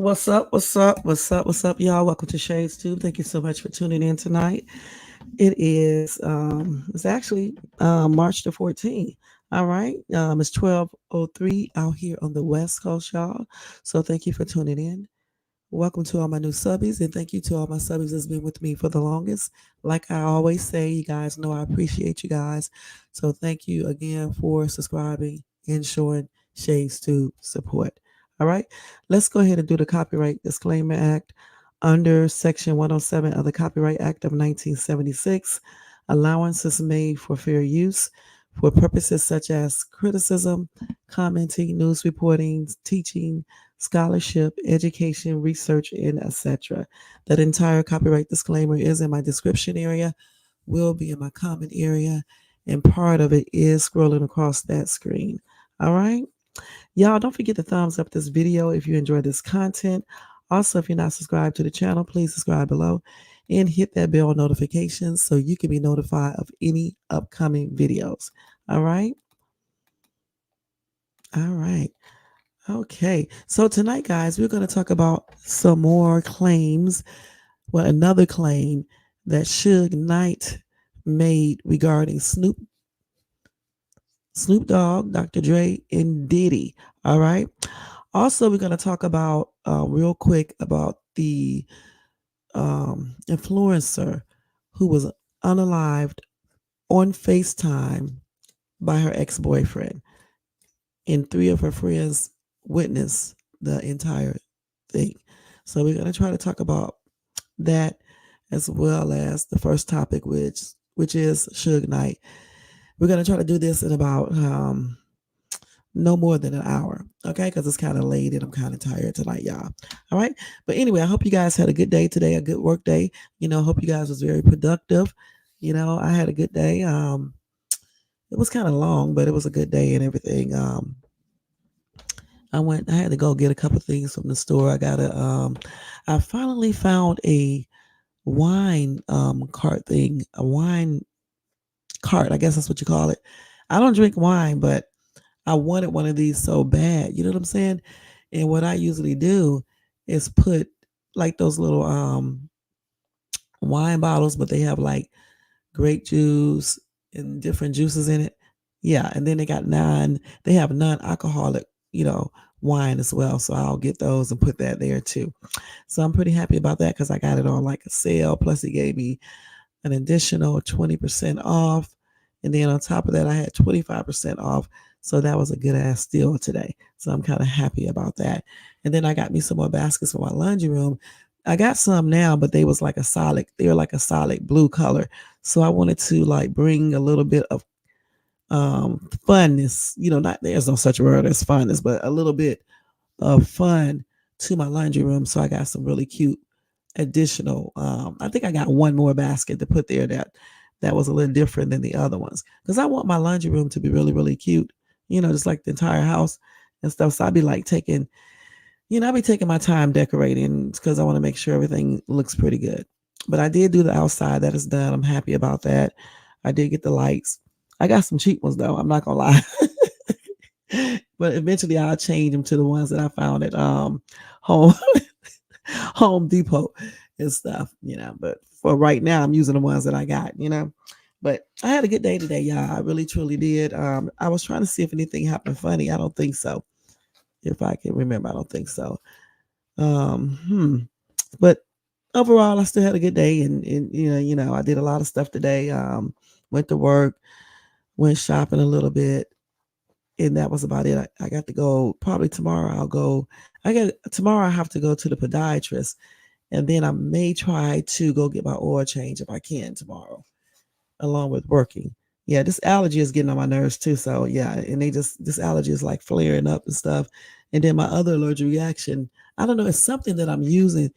What's up? What's up? What's up? What's up, y'all? Welcome to Shades Tube. Thank you so much for tuning in tonight. It's actually March the 14th. All right. It's 12:03 out here on the West Coast, y'all. So thank you for tuning in. Welcome to all my new subbies, and thank you to all my subbies that's been with me for the longest. Like I always say, you guys know I appreciate you guys. So thank you again for subscribing and showing Shades to support. All right, let's go ahead and do the Copyright Disclaimer Act under Section 107 of the Copyright Act of 1976. Allowance is made for fair use for purposes such as criticism, commenting, news reporting, teaching, scholarship, education, research, and etc. That entire copyright disclaimer is in my description area, will be in my comment area, and part of it is scrolling across that screen. All right. Y'all, don't forget to thumbs up this video if you enjoy this content. Also, if you're not subscribed to the channel, please subscribe below and hit that bell notification so you can be notified of any upcoming videos. All right. All right. Okay, so tonight, guys, we're going to talk about some more claims. Well, another claim that Suge Knight made regarding Snoop Dogg, Dr. Dre, and Diddy. All right. Also, we're going to talk about real quick about the influencer who was unalived on FaceTime by her ex-boyfriend, and three of her friends witnessed the entire thing. So we're going to try to talk about that as well as the first topic, which is Suge Knight. We're going to try to do this in about no more than an hour, okay? Because it's kind of late and I'm kind of tired tonight, y'all. All right. But anyway, I hope you guys had a good day today, a good work day. I hope you guys was very productive. I had a good day. It was kind of long, but it was a good day and everything. I had to go get a couple things from the store. I finally found a wine cart thing, a wine cart, I guess that's what you call it. I don't drink wine, but I wanted one of these so bad. You know what I'm saying? And what I usually do is put like those little wine bottles, but they have like grape juice and different juices in it. Yeah, and then they have non-alcoholic, wine as well. So I'll get those and put that there too. So I'm pretty happy about that because I got it on like a sale. Plus, he gave me an additional 20% off. And then on top of that, I had 25% off. So that was a good ass deal today. So I'm kind of happy about that. And then I got me some more baskets for my laundry room. I got some now, but they were like a solid blue color. So I wanted to like bring a little bit of funness, not there's no such word as funness, but a little bit of fun to my laundry room. So I got some really cute additional. I think I got one more basket to put there that was a little different than the other ones because I want my laundry room to be really, really cute, just like the entire house and stuff. So I'd be like I'll be taking my time decorating because I want to make sure everything looks pretty good. But I did do the outside. That is done. I'm happy about that. I did get the lights. I got some cheap ones though. I'm not gonna lie. But eventually I'll change them to the ones that I found at home Home Depot and stuff. But for right now I'm using the ones that I got. But I had a good day today, y'all. I really truly did. I was trying to see if anything happened funny. I don't think so. If I can remember, I don't think so. But overall I still had a good day and I did a lot of stuff today. Went to work, went shopping a little bit, and that was about it. I got to go probably tomorrow. Tomorrow I have to go to the podiatrist, and then I may try to go get my oil change if I can tomorrow, along with working. Yeah, this allergy is getting on my nerves too. So yeah, and this allergy is like flaring up and stuff. And then my other allergic reaction, I don't know, it's something that I'm using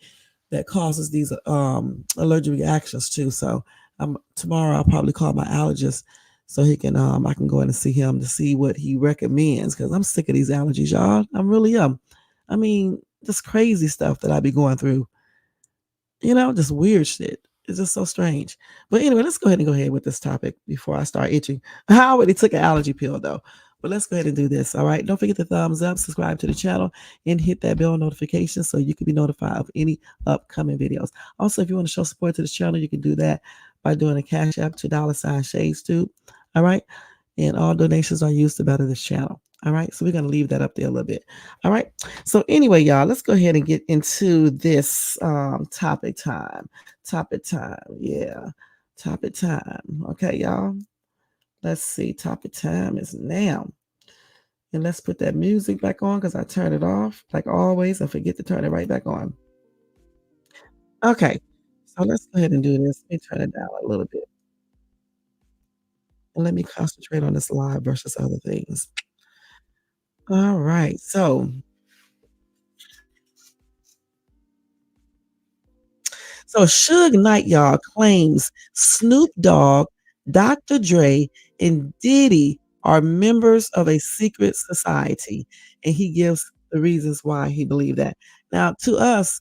that causes these allergic reactions too. So tomorrow I'll probably call my allergist so he can I can go in and see him to see what he recommends because I'm sick of these allergies, y'all. I'm really I mean, this crazy stuff that I be going through, just weird shit. It's just so strange. But anyway, let's go ahead with this topic before I start itching. I already took an allergy pill though. But let's go ahead and do this. All right. Don't forget the thumbs up, subscribe to the channel, and hit that bell notification so you can be notified of any upcoming videos. Also, if you want to show support to this channel, you can do that by doing a cash app to $ shades too. All right. And all donations are used to better this channel. All right. So we're going to leave that up there a little bit. All right. So anyway, y'all, let's go ahead and get into this topic time. Topic time. Yeah. Topic time. Okay, y'all. Let's see. Topic time is now. And let's put that music back on because I turn it off like always. I forget to turn it right back on. Okay. So let's go ahead and do this. Let me turn it down a little bit. And let me concentrate on this live versus other things. All right. So Suge Knight, y'all, claims Snoop Dogg, Dr. Dre, and Diddy are members of a secret society. And he gives the reasons why he believed that. Now, to us,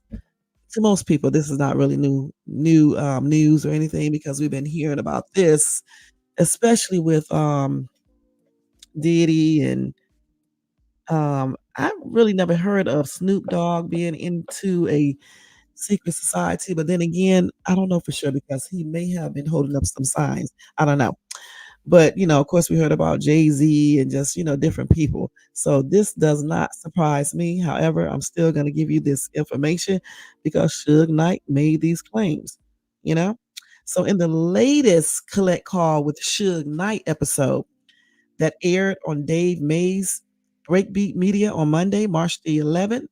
to most people, this is not really new news or anything because we've been hearing about this, especially with Diddy and I really never heard of Snoop Dogg being into a secret society, but then again, I don't know for sure because he may have been holding up some signs. I don't know. But, of course, we heard about Jay-Z and just, different people. So this does not surprise me. However, I'm still going to give you this information because Suge Knight made these claims, you know? So in the latest Collect Call with Suge Knight episode that aired on Dave May's Breakbeat Media on Monday, March the 11th,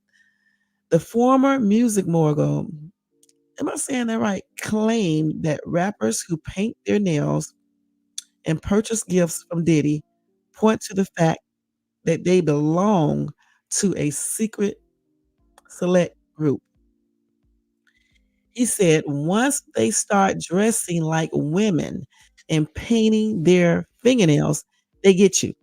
the former music mogul, am I saying that right? Claimed that rappers who paint their nails and purchase gifts from Diddy point to the fact that they belong to a secret select group. He said once they start dressing like women and painting their fingernails, they get you.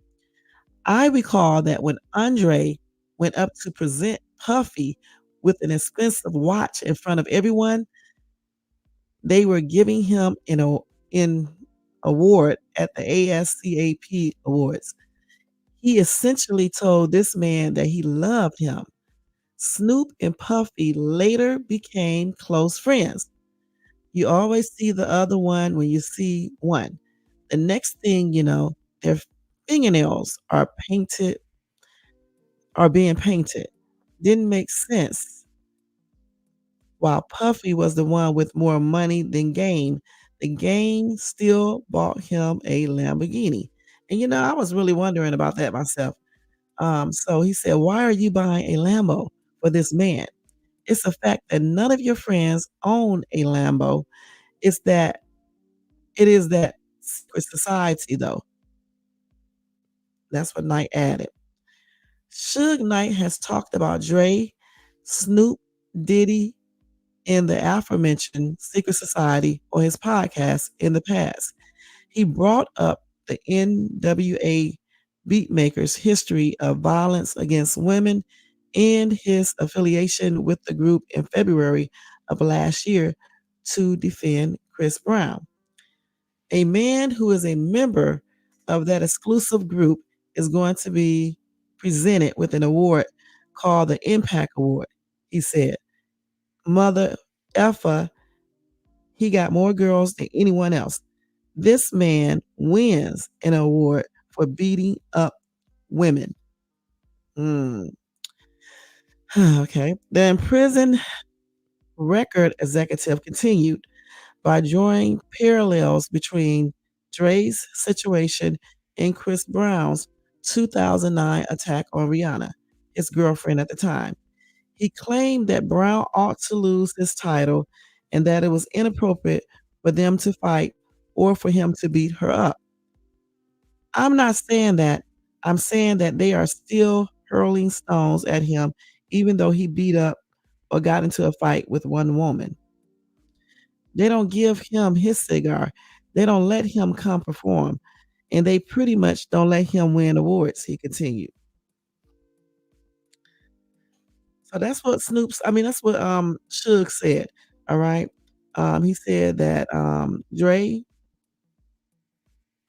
I recall that when Andre went up to present Puffy with an expensive watch in front of everyone, they were giving him in award at the ASCAP Awards. He essentially told this man that he loved him. Snoop and Puffy later became close friends. You always see the other one when you see one. The next thing you know, their fingernails are being painted. Didn't make sense. While Puffy was the one with more money than Game, the Game still bought him a Lamborghini. And I was really wondering about that myself. So he said, "Why are you buying a Lambo for this man?" It's a fact that none of your friends own a Lambo. It's that it is that secret society, though. That's what Knight added. Suge Knight has talked about Dre, Snoop, Diddy, and the aforementioned secret society on his podcast in the past. He brought up the NWA beatmakers' history of violence against women and his affiliation with the group in February of last year to defend Chris Brown. A man who is a member of that exclusive group is going to be presented with an award called the Impact Award, he said. Mother effer, he got more girls than anyone else. This man wins an award for beating up women. Mm. Okay. The imprisoned record executive continued by drawing parallels between Dre's situation and Chris Brown's 2009 attack on Rihanna, his girlfriend at the time. He claimed that Brown ought to lose his title and that it was inappropriate for them to fight or for him to beat her up. I'm not saying that. I'm saying that they are still hurling stones at him, even though he beat up or got into a fight with one woman. They don't give him his cigar. They don't let him come perform. And they pretty much don't let him win awards, he continued. So that's what that's what Suge said. All right. He said that Dre,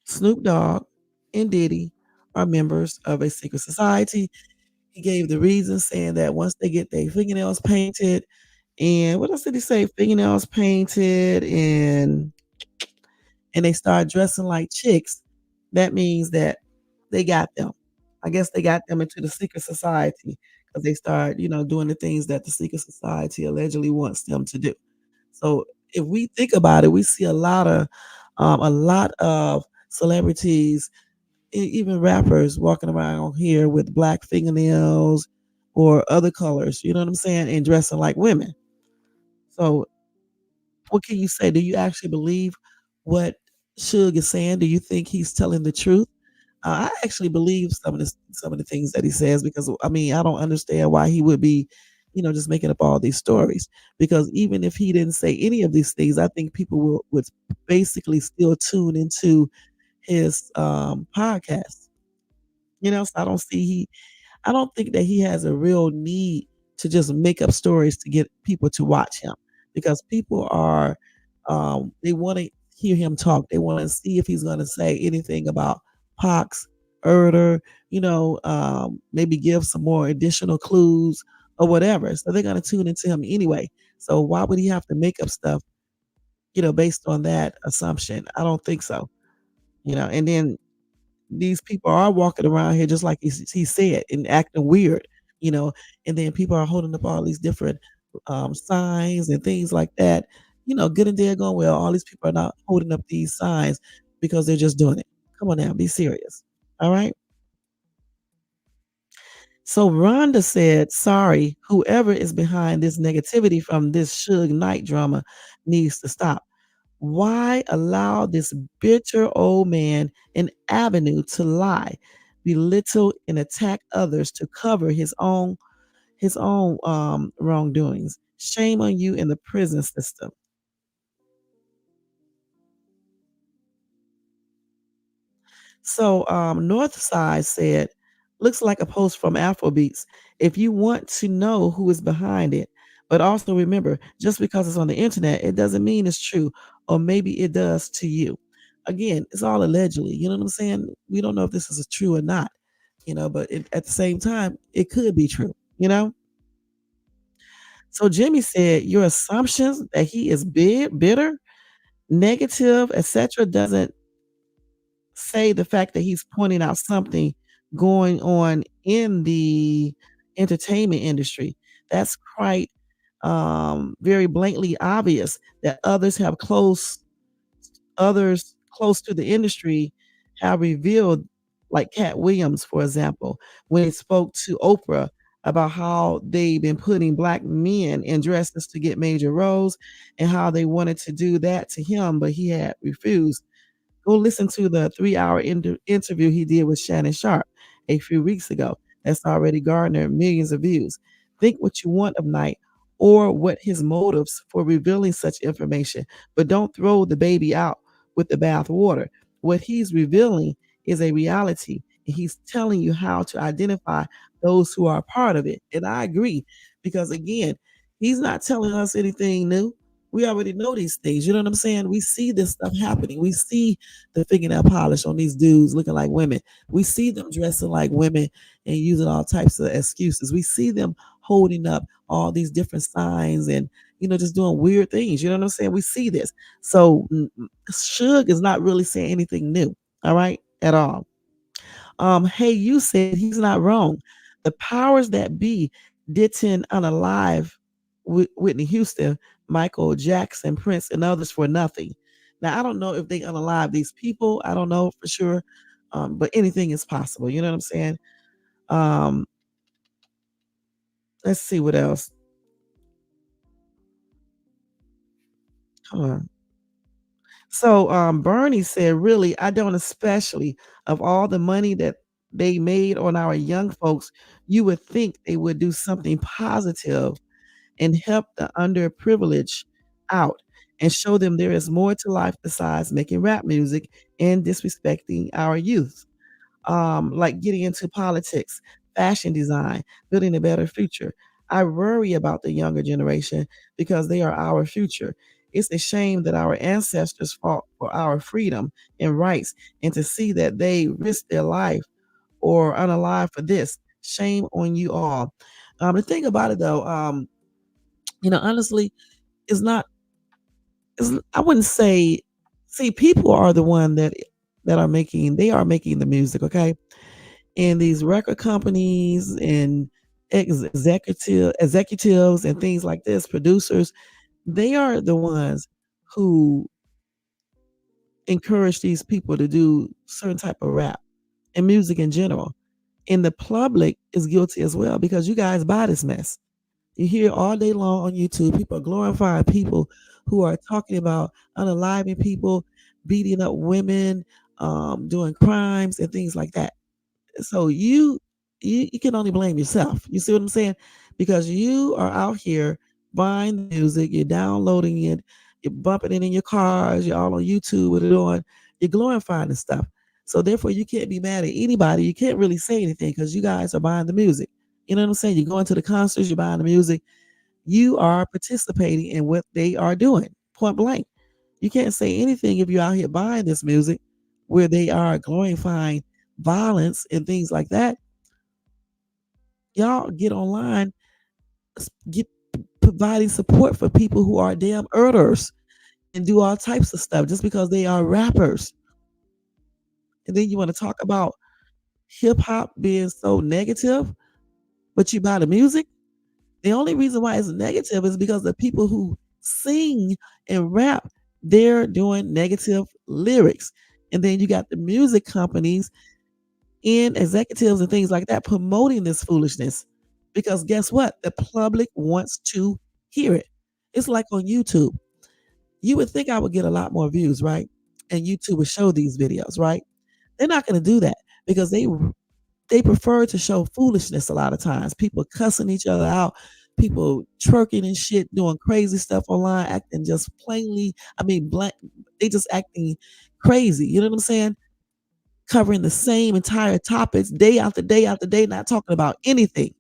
Snoop Dogg, and Diddy are members of a secret society. He gave the reason saying that once they get their fingernails painted and what else did he say? Fingernails painted and they start dressing like chicks, that means that they got them. I guess they got them into the secret society because they start, doing the things that the secret society allegedly wants them to do. So if we think about it, we see a lot of celebrities, even rappers walking around here with black fingernails or other colors, you know what I'm saying, and dressing like women. So what can you say? Do you actually believe what Suge is saying? Do you think he's telling the truth? I actually believe some of the things that he says because I mean I don't understand why he would be, just making up all these stories. Because even if he didn't say any of these things, I think people would basically still tune into his podcast. So I don't think that he has a real need to just make up stories to get people to watch him because people are they want to hear him talk. They want to see if he's going to say anything about Pox, Erder, maybe give some more additional clues or whatever. So they're going to tune into him anyway. So why would he have to make up stuff, based on that assumption? I don't think so. And then these people are walking around here just like he said and acting weird, you know, and then people are holding up all these different signs and things like that. Good and dead going well. All these people are not holding up these signs because they're just doing it. Come on now, be serious. All right. So Rhonda said, sorry, whoever is behind this negativity from this Suge Knight drama needs to stop. Why allow this bitter old man an avenue to lie, belittle, and attack others to cover his own wrongdoings? Shame on you in the prison system. So Northside said, looks like a post from Afrobeats. If you want to know who is behind it, but also remember, just because it's on the internet, it doesn't mean it's true, or maybe it does to you. Again, it's all allegedly. You know what I'm saying? We don't know if this is true or not. But at the same time, it could be true. So Jimmy said, your assumptions that he is bitter, negative, etc., doesn't say the fact that he's pointing out something going on in the entertainment industry. That's quite very blatantly obvious that others close to the industry have revealed, like Cat Williams, for example, when he spoke to Oprah about how they've been putting black men in dresses to get major roles and how they wanted to do that to him, but he had refused. Go listen to the 3-hour interview he did with Shannon Sharp a few weeks ago. That's already garnered millions of views. Think what you want of Knight or what his motives for revealing such information, but don't throw the baby out with the bathwater. What he's revealing is a reality, and he's telling you how to identify those who are a part of it. And I agree, because again, he's not telling us anything new. We already know these things. You know what I'm saying? We see this stuff happening. We see the fingernail polish on these dudes looking like women. We see them dressing like women and using all types of excuses. We see them holding up all these different signs and just doing weird things. You know what I'm saying? We see this. So Suge is not really saying anything new, all right, at all. Hey, you said he's not wrong. The powers that be didn't unalive Whitney Houston, Michael Jackson, Prince, and others for nothing. Now, I don't know if they unalive these people. I don't know for sure, but anything is possible. You know what I'm saying? Um, let's see what else. Come on. So Bernie said, really, I don't, especially of all the money that they made on our young folks, you would think they would do something positive and help the underprivileged out and show them there is more to life besides making rap music and disrespecting our youth, like getting into politics, fashion design, building a better future. I worry about the younger generation because they are our future. It's a shame that our ancestors fought for our freedom and rights, and to see that they risked their life or unalive for this. Shame on you all. The thing about it though, honestly, is not is I wouldn't say see people are the one that are making they are making the music, okay? And these record companies and executives and things like this, producers, they are the ones who encourage these people to do certain type of rap and music in general. And the public is guilty as well because you guys buy this mess. You hear all day long on YouTube, people are glorifying people who are talking about unaliving people, beating up women, doing crimes and things like that. So you can only blame yourself. You see what I'm saying? Because you are out here buying the music, you're downloading it, you're bumping it in your cars, you're all on YouTube with it on, you're glorifying the stuff. So therefore you can't be mad at anybody. You can't really say anything because you guys are buying the music. You know what I'm saying? You're going to the concerts, you're buying the music, you are participating in what they are doing. Point blank. You can't say anything if you're out here buying this music where they are glorifying violence and things like that. Y'all get online, get providing support for people who are damn murderers and do all types of stuff just because they are rappers. And then you want to talk about hip hop being so negative, but you buy the music. The only reason why it's negative is because the people who sing and rap, they're doing negative lyrics. And then you got the music companies and executives and things like that promoting this foolishness. Because guess what? The public wants to hear it. It's like on YouTube. You would think I would get a lot more views, right? And YouTube would show these videos, right? They're not going to do that because they prefer to show foolishness a lot of times. People cussing each other out, people twerking and shit, doing crazy stuff online, acting just plainly, blank, they just acting crazy. You know what I'm saying? Covering the same entire topics day after day after day, not talking about anything.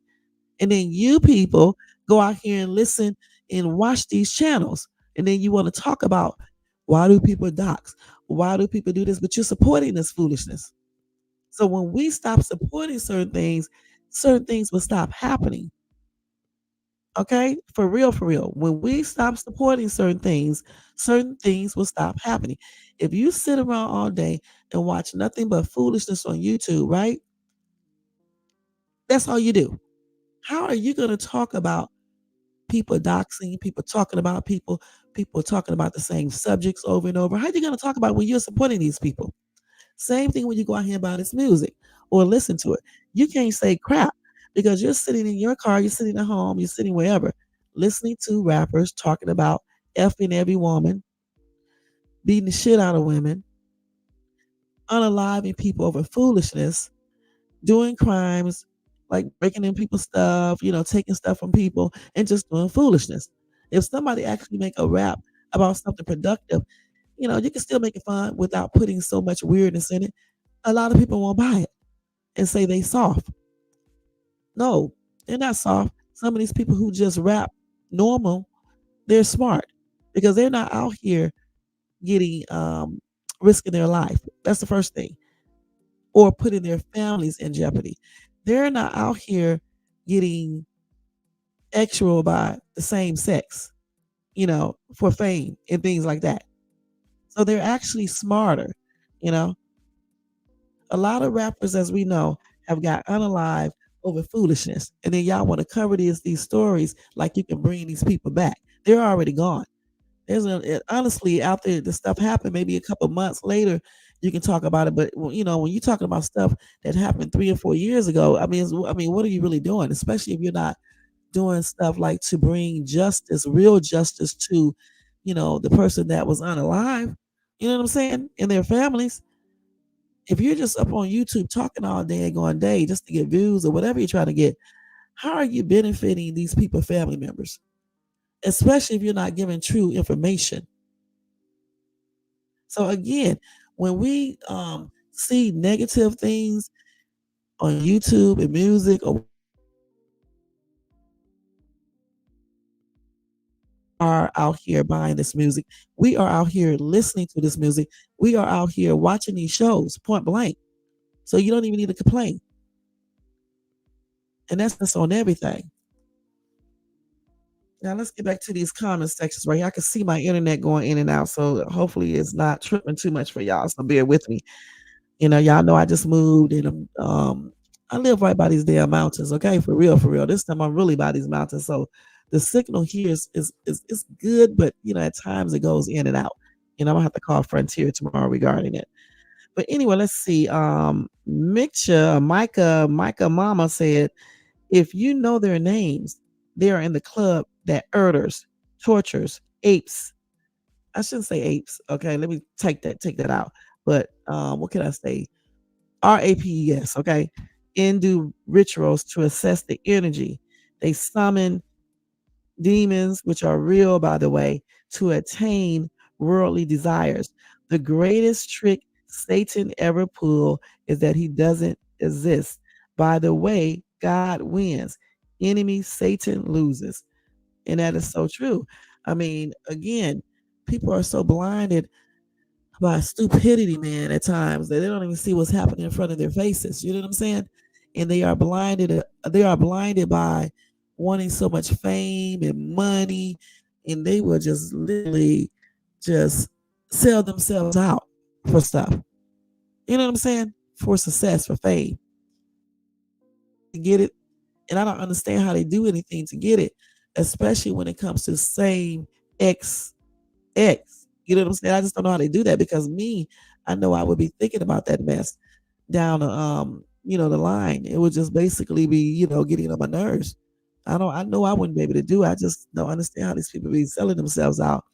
And then you people go out here and listen and watch these channels. And then you want to talk about why do people dox? Why do people do this? But you're supporting this foolishness. So when we stop supporting certain things will stop happening. Okay? For real, for real. When we stop supporting certain things will stop happening. If you sit around all day and watch nothing but foolishness on YouTube, right? That's all you do. How are you going to talk about people doxing, people talking about people talking about the same subjects over and over? How are you going to talk about when you're supporting these people? Same thing when you go out here and buy this music or listen to it. You can't say crap because you're sitting in your car, you're sitting at home, you're sitting wherever, listening to rappers talking about effing every woman, beating the shit out of women, unaliving people over foolishness, doing crimes, like breaking in people's stuff, taking stuff from people and just doing foolishness. If somebody actually make a rap about something productive, you can still make it fun without putting so much weirdness in it. A lot of people won't buy it and say they soft. No, they're not soft. Some of these people who just rap normal, they're smart because they're not out here getting risking their life. That's the first thing. Or putting their families in jeopardy. They're not out here getting sexual by the same sex, for fame and things like that. So they're actually smarter, you know. A lot of rappers, as we know, have got unalive over foolishness. And then y'all want to cover these stories like you can bring these people back. They're already gone. Honestly, after the stuff happened, maybe a couple months later, you can talk about it. But when you're talking about stuff that happened 3 or 4 years ago, what are you really doing? Especially if you're not doing stuff like to bring justice, real justice to, the person that was unalive. You know what I'm saying? And their families. If you're just up on YouTube talking all day and going day just to get views or whatever you're trying to get, how are you benefiting these people, family members? Especially if you're not giving true information. So again, when we see negative things on YouTube and music, or are out here buying this music, we are out here listening to this music, we are out here watching these shows, point blank. So you don't even need to complain. And that's just on everything. Now let's get back to these comment sections right here. I can see my internet going in and out, so hopefully it's not tripping too much for y'all. So bear with me. Y'all know I just moved and I live right by these damn mountains, okay? For real, for real. This time I'm really by these mountains. So the signal here is good, but at times it goes in and out. I'm gonna have to call Frontier tomorrow regarding it. But anyway, let's see. Micah Mama said, if you know their names, they are in the club that murders, tortures, apes. I shouldn't say apes. Okay, let me take that out. But what can I say? RAPES, okay, and do rituals to assess the energy. They summon demons, which are real, by the way, to attain worldly desires. The greatest trick Satan ever pulled is that he doesn't exist. By the way, God wins. Enemy Satan loses. And that is so true. I mean, again, people are so blinded by stupidity, man, at times that they don't even see what's happening in front of their faces. You know what I'm saying? And they are blinded by wanting so much fame and money, and they will just literally just sell themselves out for stuff. You know what I'm saying? For success, for fame. To get it. And I don't understand how they do anything to get it, especially when it comes to same X X. You know what I'm saying? I just don't know how they do that because me, I know I would be thinking about that mess down the line. It would just basically be, getting on my nerves. I know I wouldn't be able to do it. I just don't understand how these people be selling themselves out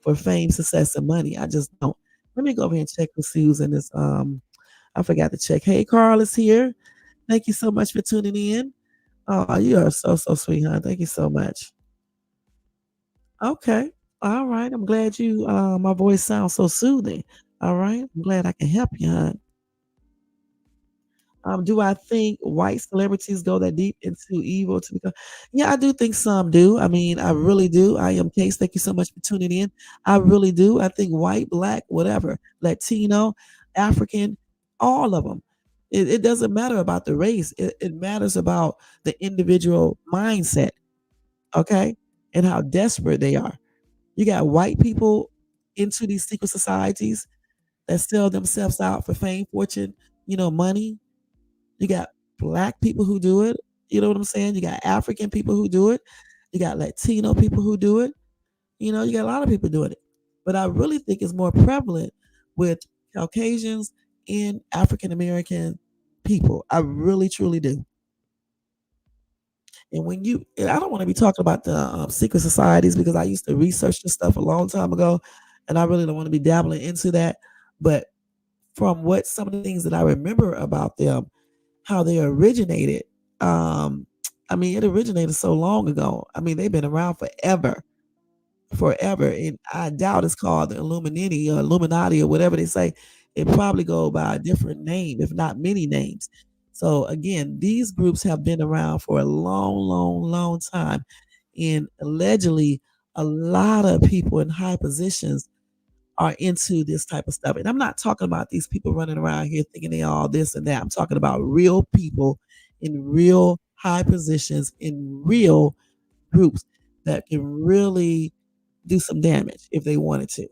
for fame, success, and money. I just don't. Let me go over here and check and see who's in this. I forgot to check. Hey, Carl is here. Thank you so much for tuning in. Oh, you are so sweet, huh? Thank you so much. Okay. All right. I'm glad my voice sounds so soothing. All right. I'm glad I can help you, hon. Do I think white celebrities go that deep into evil to become? Yeah, I do think some do. I mean, I really do. I am Case. Thank you so much for tuning in. I really do. I think white, black, whatever, Latino, African, all of them. It doesn't matter about the race. It matters about the individual mindset, okay, and how desperate they are. You got white people into these secret societies that sell themselves out for fame, fortune, money. You got black people who do it. You know what I'm saying? You got African people who do it. You got Latino people who do it. You got a lot of people doing it. But I really think it's more prevalent with Caucasians and African American people. I really, truly do. And I don't want to be talking about the secret societies because I used to research this stuff a long time ago, and I really don't want to be dabbling into that. But from what some of the things that I remember about them, how they originated, um, I mean, it originated so long ago. I mean, they've been around forever, forever. And I doubt it's called the Illuminati or Illuminati or whatever they say. It probably go by a different name, if not many names. So again, these groups have been around for a long, long, long time. And allegedly, a lot of people in high positions are into this type of stuff. And I'm not talking about these people running around here thinking they all this and that. I'm talking about real people in real high positions in real groups that can really do some damage if they wanted to.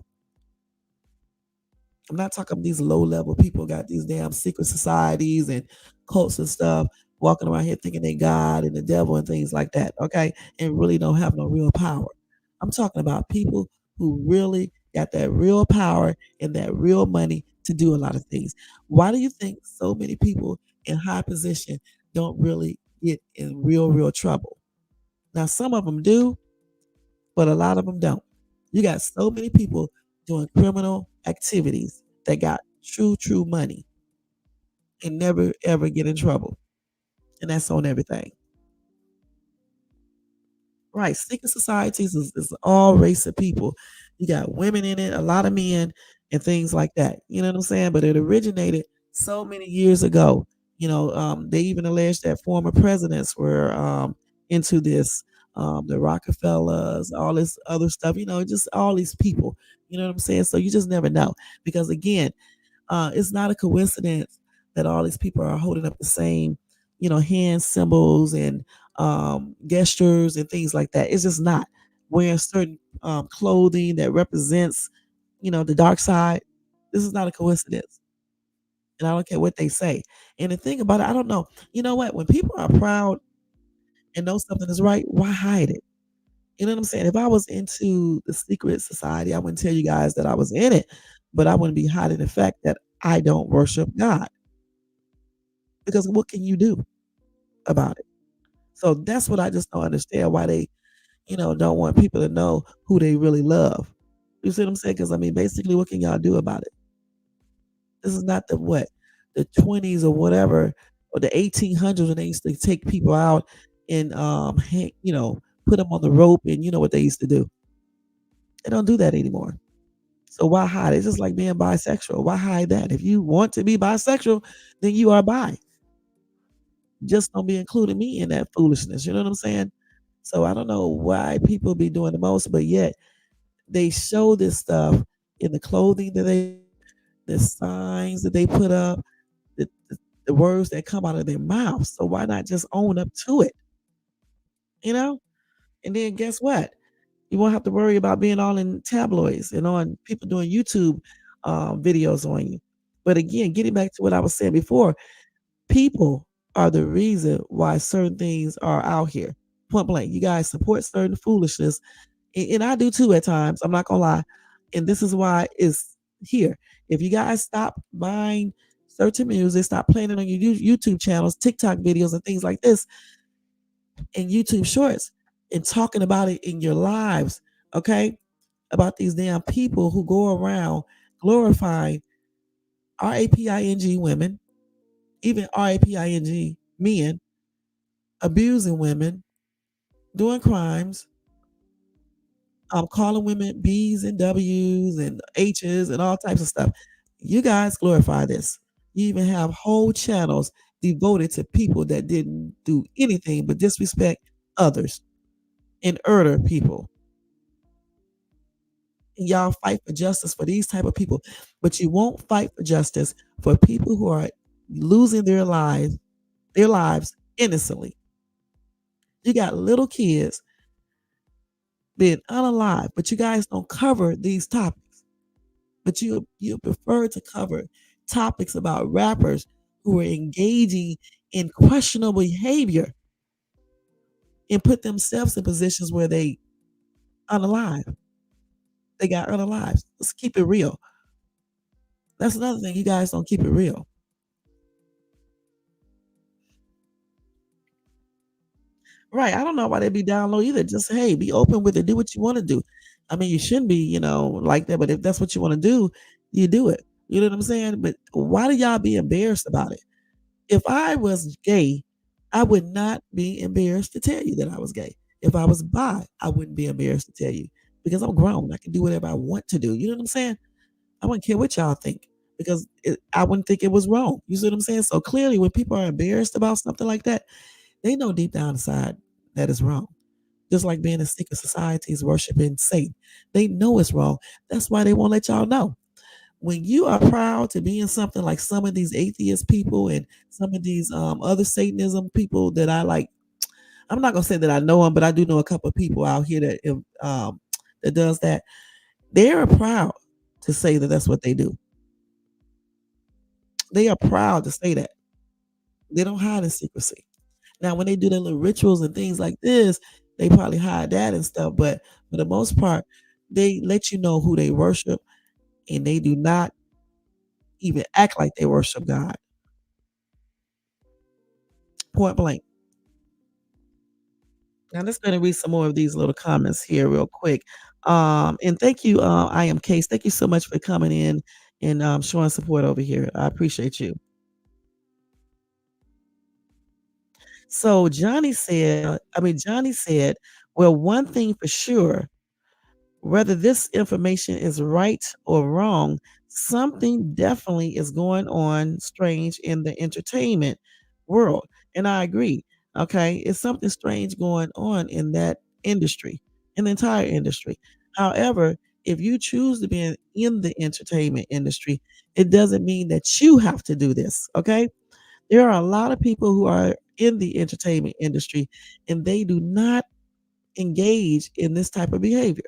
I'm not talking about these low level people got these damn secret societies and cults and stuff walking around here thinking they God and the devil and things like that, okay? And really don't have no real power. I'm talking about people who really got that real power and that real money to do a lot of things. Why do you think so many people in high position don't really get in real, real trouble? Now, some of them do, but a lot of them don't. You got so many people doing criminal activities that got true, true money and never ever get in trouble. And that's on everything. Right. Secret societies is all race of people. You got women in it, a lot of men, and things like that. You know what I'm saying? But it originated so many years ago. They even alleged that former presidents were into this, the Rockefellers, all this other stuff. Just all these people. You know what I'm saying? So you just never know because again, it's not a coincidence that all these people are holding up the same hand symbols and gestures and things like that. It's just not wearing certain clothing that represents, the dark side. This is not a coincidence. And I don't care what they say. And the thing about it, I don't know. You know what? When people are proud and know something is right, why hide it? You know what I'm saying? If I was into the secret society, I wouldn't tell you guys that I was in it, but I wouldn't be hiding the fact that I don't worship God, because what can you do about it? So that's what I just don't understand, why they, don't want people to know who they really love. You see what I'm saying? Because I mean, basically, what can y'all do about it? This is not the what, the 20s or whatever, or the 1800s when they used to take people out and put them on the rope, and you know what they used to do. They don't do that anymore. So why hide? It's just like being bisexual. Why hide that? If you want to be bisexual, then you are bi. Just don't be including me in that foolishness. You know what I'm saying? So I don't know why people be doing the most, but yet they show this stuff in the clothing that they, the signs that they put up, the words that come out of their mouth. So why not just own up to it? You know? And then guess what? You won't have to worry about being all in tabloids and on people doing YouTube videos on you. But again, getting back to what I was saying before, people are the reason why certain things are out here. Point blank. You guys support certain foolishness, and I do too at times. I'm not gonna lie. And this is why it's here. If you guys stop buying certain music, stop playing it on your YouTube channels, TikTok videos, and things like this, and YouTube Shorts, and talking about it in your lives, okay? About these damn people who go around glorifying RAPING women, even RAPING men, abusing women, doing crimes, calling women B's and W's and H's and all types of stuff. You guys glorify this. You even have whole channels devoted to people that didn't do anything but disrespect others and murder people. And y'all fight for justice for these type of people, but you won't fight for justice for people who are losing their lives innocently. You got little kids being unalive, but you guys don't cover these topics. But you prefer to cover topics about rappers who are engaging in questionable behavior and put themselves in positions where they unalive. They got unalive. Let's keep it real. That's another thing. You guys don't keep it real. Right. I don't know why they be down low either. Just hey, be open with it. Do what you want to do. I mean, you shouldn't be, like that. But if that's what you want to do, you do it. You know what I'm saying? But why do y'all be embarrassed about it? If I was gay, I would not be embarrassed to tell you that I was gay. If I was bi, I wouldn't be embarrassed to tell you because I'm grown. I can do whatever I want to do. You know what I'm saying? I wouldn't care what y'all think because I wouldn't think it was wrong. You see what I'm saying? So clearly, when people are embarrassed about something like that, they know deep down inside that is wrong. Just like being in secret societies worshiping Satan. They know it's wrong. That's why they won't let y'all know. When you are proud to be in something like some of these atheist people and some of these other Satanism people that I like, I'm not gonna say that I know them, but I do know a couple of people out here that does that. They are proud to say that that's what they do. They are proud to say that. They don't hide in secrecy. Now, when they do their little rituals and things like this, they probably hide that and stuff. But for the most part, they let you know who they worship, and they do not even act like they worship God. Point blank. Now let's go and read some more of these little comments here real quick. And thank you, I am Case. Thank you so much for coming in and showing support over here. I appreciate you. So Johnny said, well, one thing for sure, whether this information is right or wrong, something definitely is going on strange in the entertainment world. And I agree. Okay. It's something strange going on in that industry, in the entire industry. However, if you choose to be in the entertainment industry, it doesn't mean that you have to do this. Okay. There are a lot of people who are in the entertainment industry, and they do not engage in this type of behavior.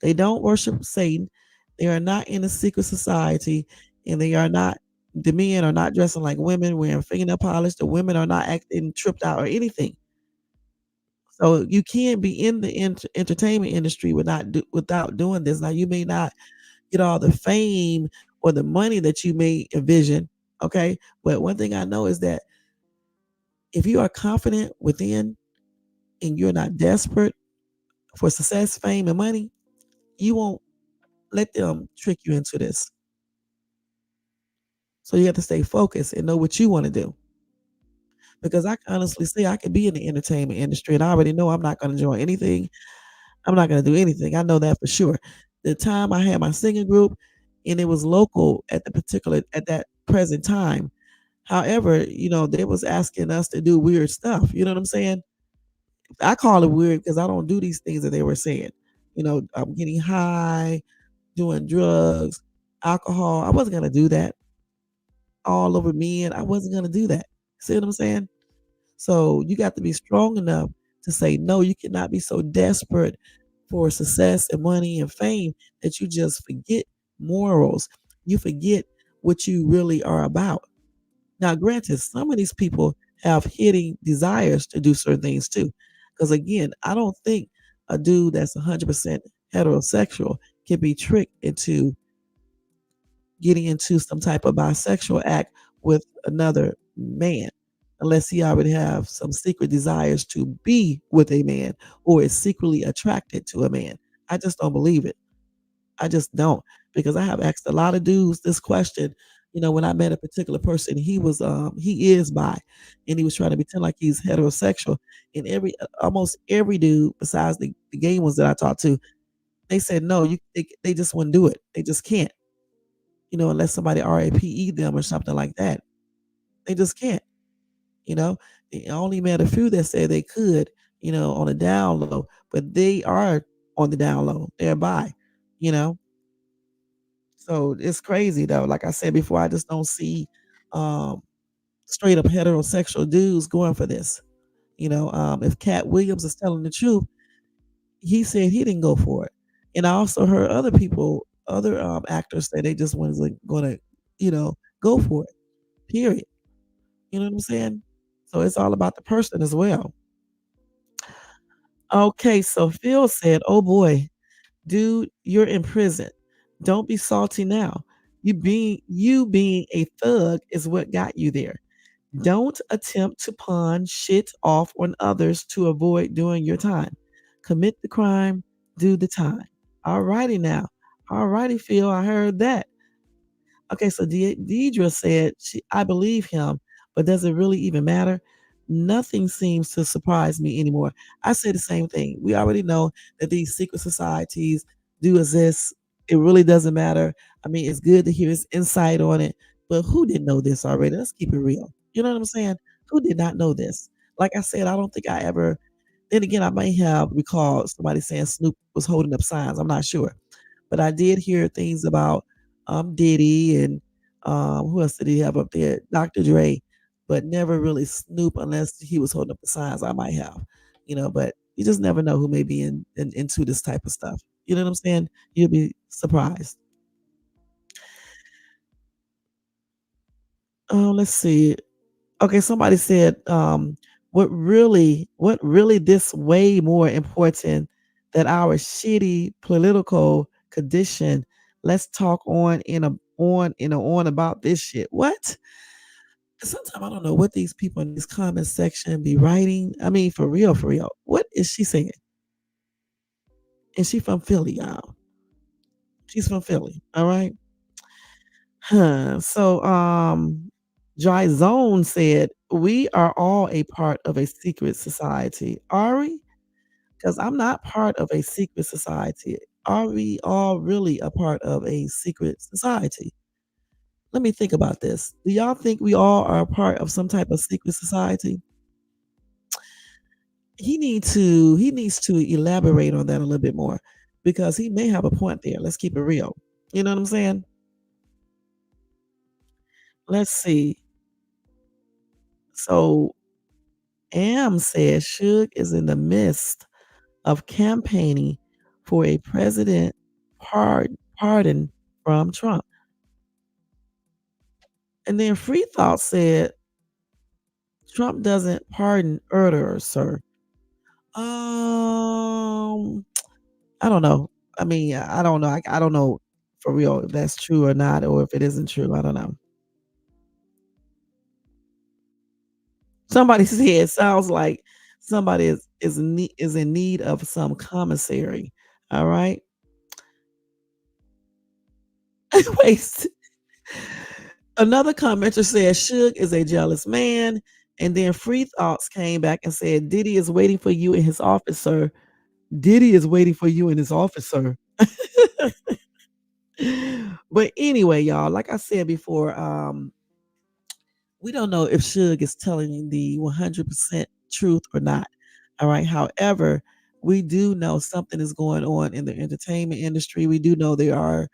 They don't worship Satan. They are not in a secret society, and they are not. The men are not dressing like women, wearing fingernail polish. The women are not acting tripped out or anything. So you can't be in the entertainment industry without doing this. Now you may not get all the fame or the money that you may envision. Okay. But one thing I know is that if you are confident within and you're not desperate for success, fame, and money, you won't let them trick you into this. So you have to stay focused and know what you want to do. Because I can honestly say I could be in the entertainment industry and I already know I'm not going to join anything. I'm not going to do anything. I know that for sure. The time I had my singing group and it was local at that present time. However, they was asking us to do weird stuff. You know what I'm saying? I call it weird because I don't do these things that they were saying. I'm getting high, doing drugs, alcohol. I wasn't gonna do that all over men. I wasn't gonna do that. See what I'm saying? So you got to be strong enough to say no. You cannot be so desperate for success and money and fame that you just forget morals. You forget what you really are about. Now, granted, some of these people have hidden desires to do certain things too. Because again, I don't think a dude that's 100% heterosexual can be tricked into getting into some type of bisexual act with another man unless he already have some secret desires to be with a man or is secretly attracted to a man. I just don't believe it. I just don't, because I have asked a lot of dudes this question. When I met a particular person, he is bi, and he was trying to pretend like he's heterosexual. And almost every dude, besides the gay ones that I talked to, they said no. They just wouldn't do it. They just can't. Unless somebody RAPE them or something like that, they just can't. You know, I only met a few that said they could. On the down low, but they are on the down low. They're bi. You know, So it's crazy though. Like I said before, I just don't see um, straight up heterosexual dudes going for this. If Cat Williams is telling the truth, he said he didn't go for it. And I also heard other actors say they just wasn't going to, go for it. Period. You know what I'm saying? So it's all about the person as well. Okay, so Phil said, "Oh boy, dude, you're in prison. Don't be salty now. You being a thug is what got you there. Don't attempt to pawn shit off on others to avoid doing your time. Commit the crime, do the time." All righty now. All righty, Phil. I heard that. Okay, so Deidre said, I believe him, but does it really even matter? Nothing seems to surprise me anymore. I say the same thing. We already know that these secret societies do exist. It really doesn't matter. I mean, it's good to hear his insight on it, but who didn't know this already? Let's keep it real. You know what I'm saying? Who did not know this? Like I said, I don't think I ever, then again, I may have recalled somebody saying Snoop was holding up signs. I'm not sure. But I did hear things about Diddy and who else did he have up there? Dr. Dre, but never really Snoop unless he was holding up the signs. I might have, but you just never know who may be into this type of stuff. You know what I'm saying? You'll be surprised. Let's see. Okay, somebody said, what really this way more important than our shitty political condition. Let's talk on about this shit. What? Sometimes I don't know what these people in this comment section be writing. I mean, for real, for real. What is she saying? And she from Philly, y'all. She's from Philly. All right. Huh. So Dry Zone said, "We are all a part of a secret society." Are we? Because I'm not part of a secret society. Are we all really a part of a secret society? Let me think about this. Do y'all think we all are a part of some type of secret society? He needs to elaborate on that a little bit more because he may have a point there. Let's keep it real. You know what I'm saying? Let's see. So Am said Suge is in the midst of campaigning for a president pardon from Trump. And then Free Thought said Trump doesn't pardon murderers, sir. Um, I don't know. I mean, I don't know. I don't know for real if that's true or not, or if it isn't true. I don't know. Somebody said it sounds like somebody is in need of some commissary. All right. Wait. Another commenter said Suge is a jealous man. And then Free Thoughts came back and said Diddy is waiting for you in his office, sir. Diddy is waiting for you in his office, sir. But anyway, y'all, like I said before, we don't know if Suge is telling the 100% truth or not. All right. However, we do know something is going on in the entertainment industry. We do know there are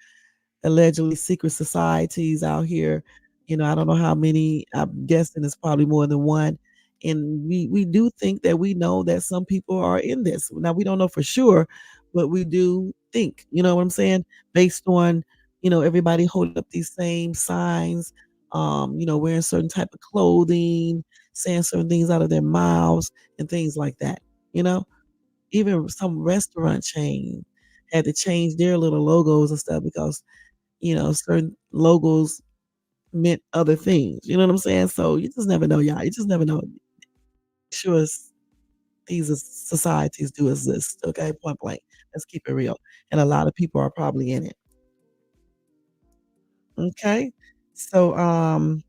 allegedly secret societies out here. I don't know how many. I'm guessing it's probably more than one. And we do think that we know that some people are in this. Now we don't know for sure, but we do think, you know what I'm saying, based on, everybody holding up these same signs, wearing certain type of clothing, saying certain things out of their mouths and things like that. You know, even some restaurant chain had to change their little logos and stuff because certain logos meant other things. You know what I'm saying? So you just never know, y'all. You just never know. Sure, societies do exist. Okay, point blank. Let's keep it real. And a lot of people are probably in it. Okay, so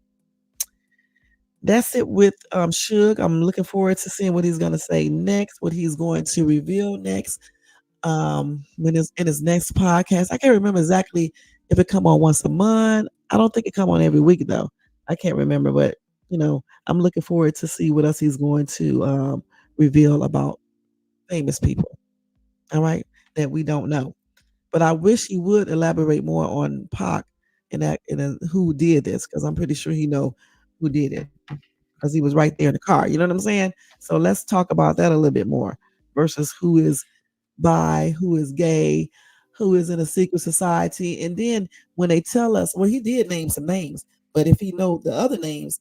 that's it with Suge. I'm looking forward to seeing what he's gonna say next, what he's going to reveal next. When it's in his next podcast. I can't remember exactly if it come on once a month. I don't think it come on every week though. I can't remember, but I'm looking forward to see what else he's going to reveal about famous people. All right, that we don't know. But I wish he would elaborate more on Pac and who did this because I'm pretty sure he know who did it because he was right there in the car. You know what I'm saying? So let's talk about that a little bit more versus who is bi, who is gay, who is in a secret society. And then when they tell us, well, he did name some names, but if he know the other names,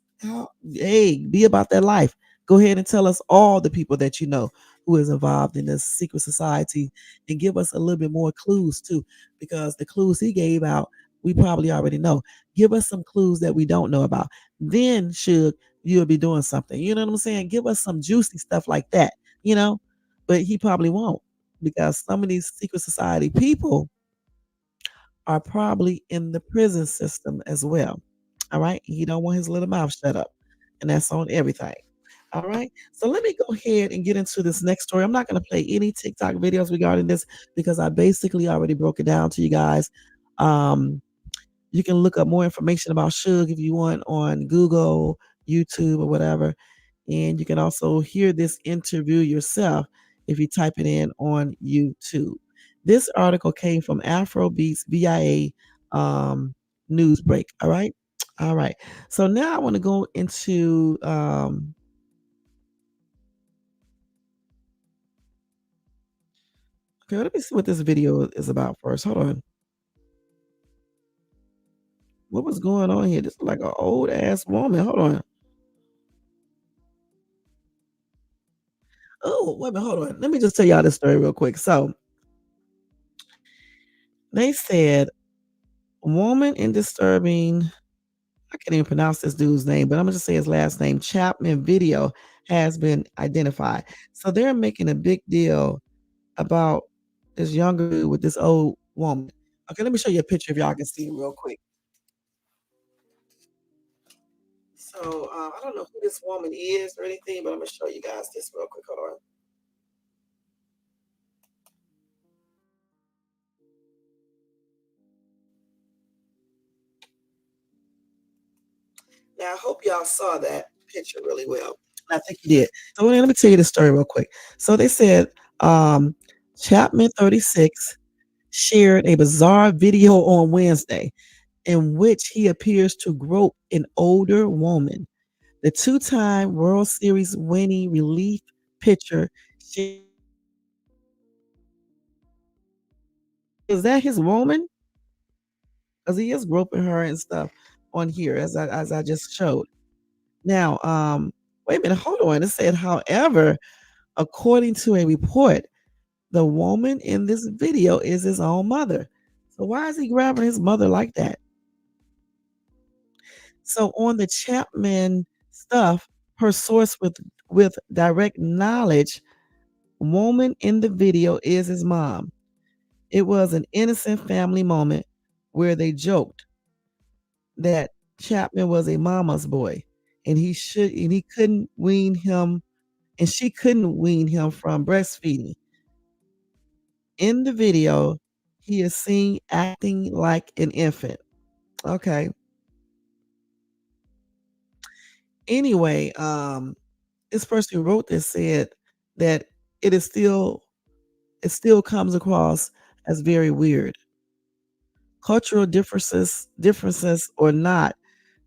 hey, be about that life. Go ahead and tell us all the people that you know who is involved in this secret society and give us a little bit more clues too, because the clues he gave out, we probably already know. Give us some clues that we don't know about. Then should you'll be doing something. You know what I'm saying? Give us some juicy stuff like that, you know? But he probably won't because some of these secret society people are probably in the prison system as well. All right. He don't want his little mouth shut up. And that's on everything. All right. So let me go ahead and get into this next story. I'm not going to play any TikTok videos regarding this because I basically already broke it down to you guys. Um, you can look up more information about Suge if you want on Google, YouTube, or whatever. And you can also hear this interview yourself if you type it in on YouTube. This article came from Afrobeats BIA news break. All right. All right. So now I want to go into okay, let me see what this video is about first. Hold on. What was going on here? This is like an old ass woman. Hold on. Oh, wait a minute, hold on. Let me just tell y'all this story real quick. So they said woman in disturbing, I can't even pronounce this dude's name, but I'm gonna just say his last name, Chapman video has been identified. So they're making a big deal about this younger dude with this old woman. Okay, let me show you a picture if y'all can see it real quick. So I don't know who this woman is or anything, but I'm gonna show you guys this real quick. Hold on. Now I hope y'all saw that picture really well. I think you did. So let me tell you the story real quick. So they said um, Chapman 36 shared a bizarre video on Wednesday in which he appears to grope an older woman. The two-time World Series winning relief pitcher, is that his woman? Because he is groping her and stuff on here as I just showed. Now, wait a minute, hold on. It said, however, according to a report, the woman in this video is his own mother. So why is he grabbing his mother like that? So on the Chapman stuff, her source with direct knowledge, woman in the video is his mom. It was an innocent family moment where they joked that Chapman was a mama's boy and he couldn't wean him and she couldn't wean him from breastfeeding. In the video, he is seen acting like an infant. Okay. Anyway, this person who wrote this said that it is still it still comes across as very weird. Cultural differences or not,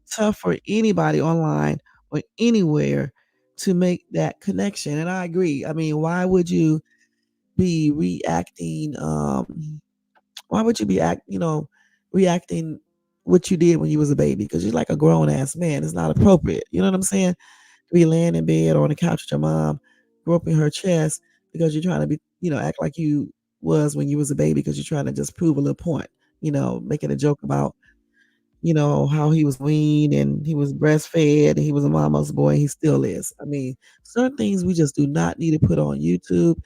tough for anybody online or anywhere to make that connection. And I agree. I mean, be reacting why would you be reacting what you did when you was a baby? Because you're like a grown ass man. It's not appropriate. You know what I'm saying? To be laying in bed or on the couch with your mom, groping her chest because you're trying to act like you was when you was a baby because you're trying to just prove a little point, making a joke about, how he was weaned and he was breastfed and he was a mama's boy and he still is. I mean, certain things we just do not need to put on YouTube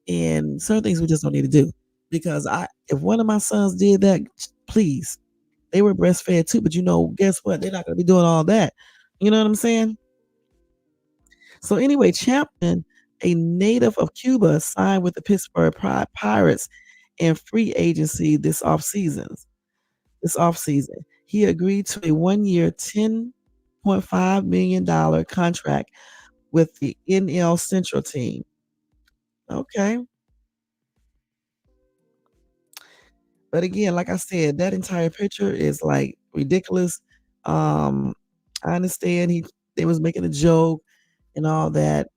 and certain things we just don't need to do. Because if one of my sons did that, please, they were breastfed too, but guess what? They're not gonna be doing all that. You know what I'm saying? So anyway, Champion, a native of Cuba, signed with the Pittsburgh Pirates in free agency this offseason. He agreed to a 1-year, $10.5 million contract with the NL Central team. Okay. But again, like I said, that entire picture is like ridiculous. Um, I understand they was making a joke and all that,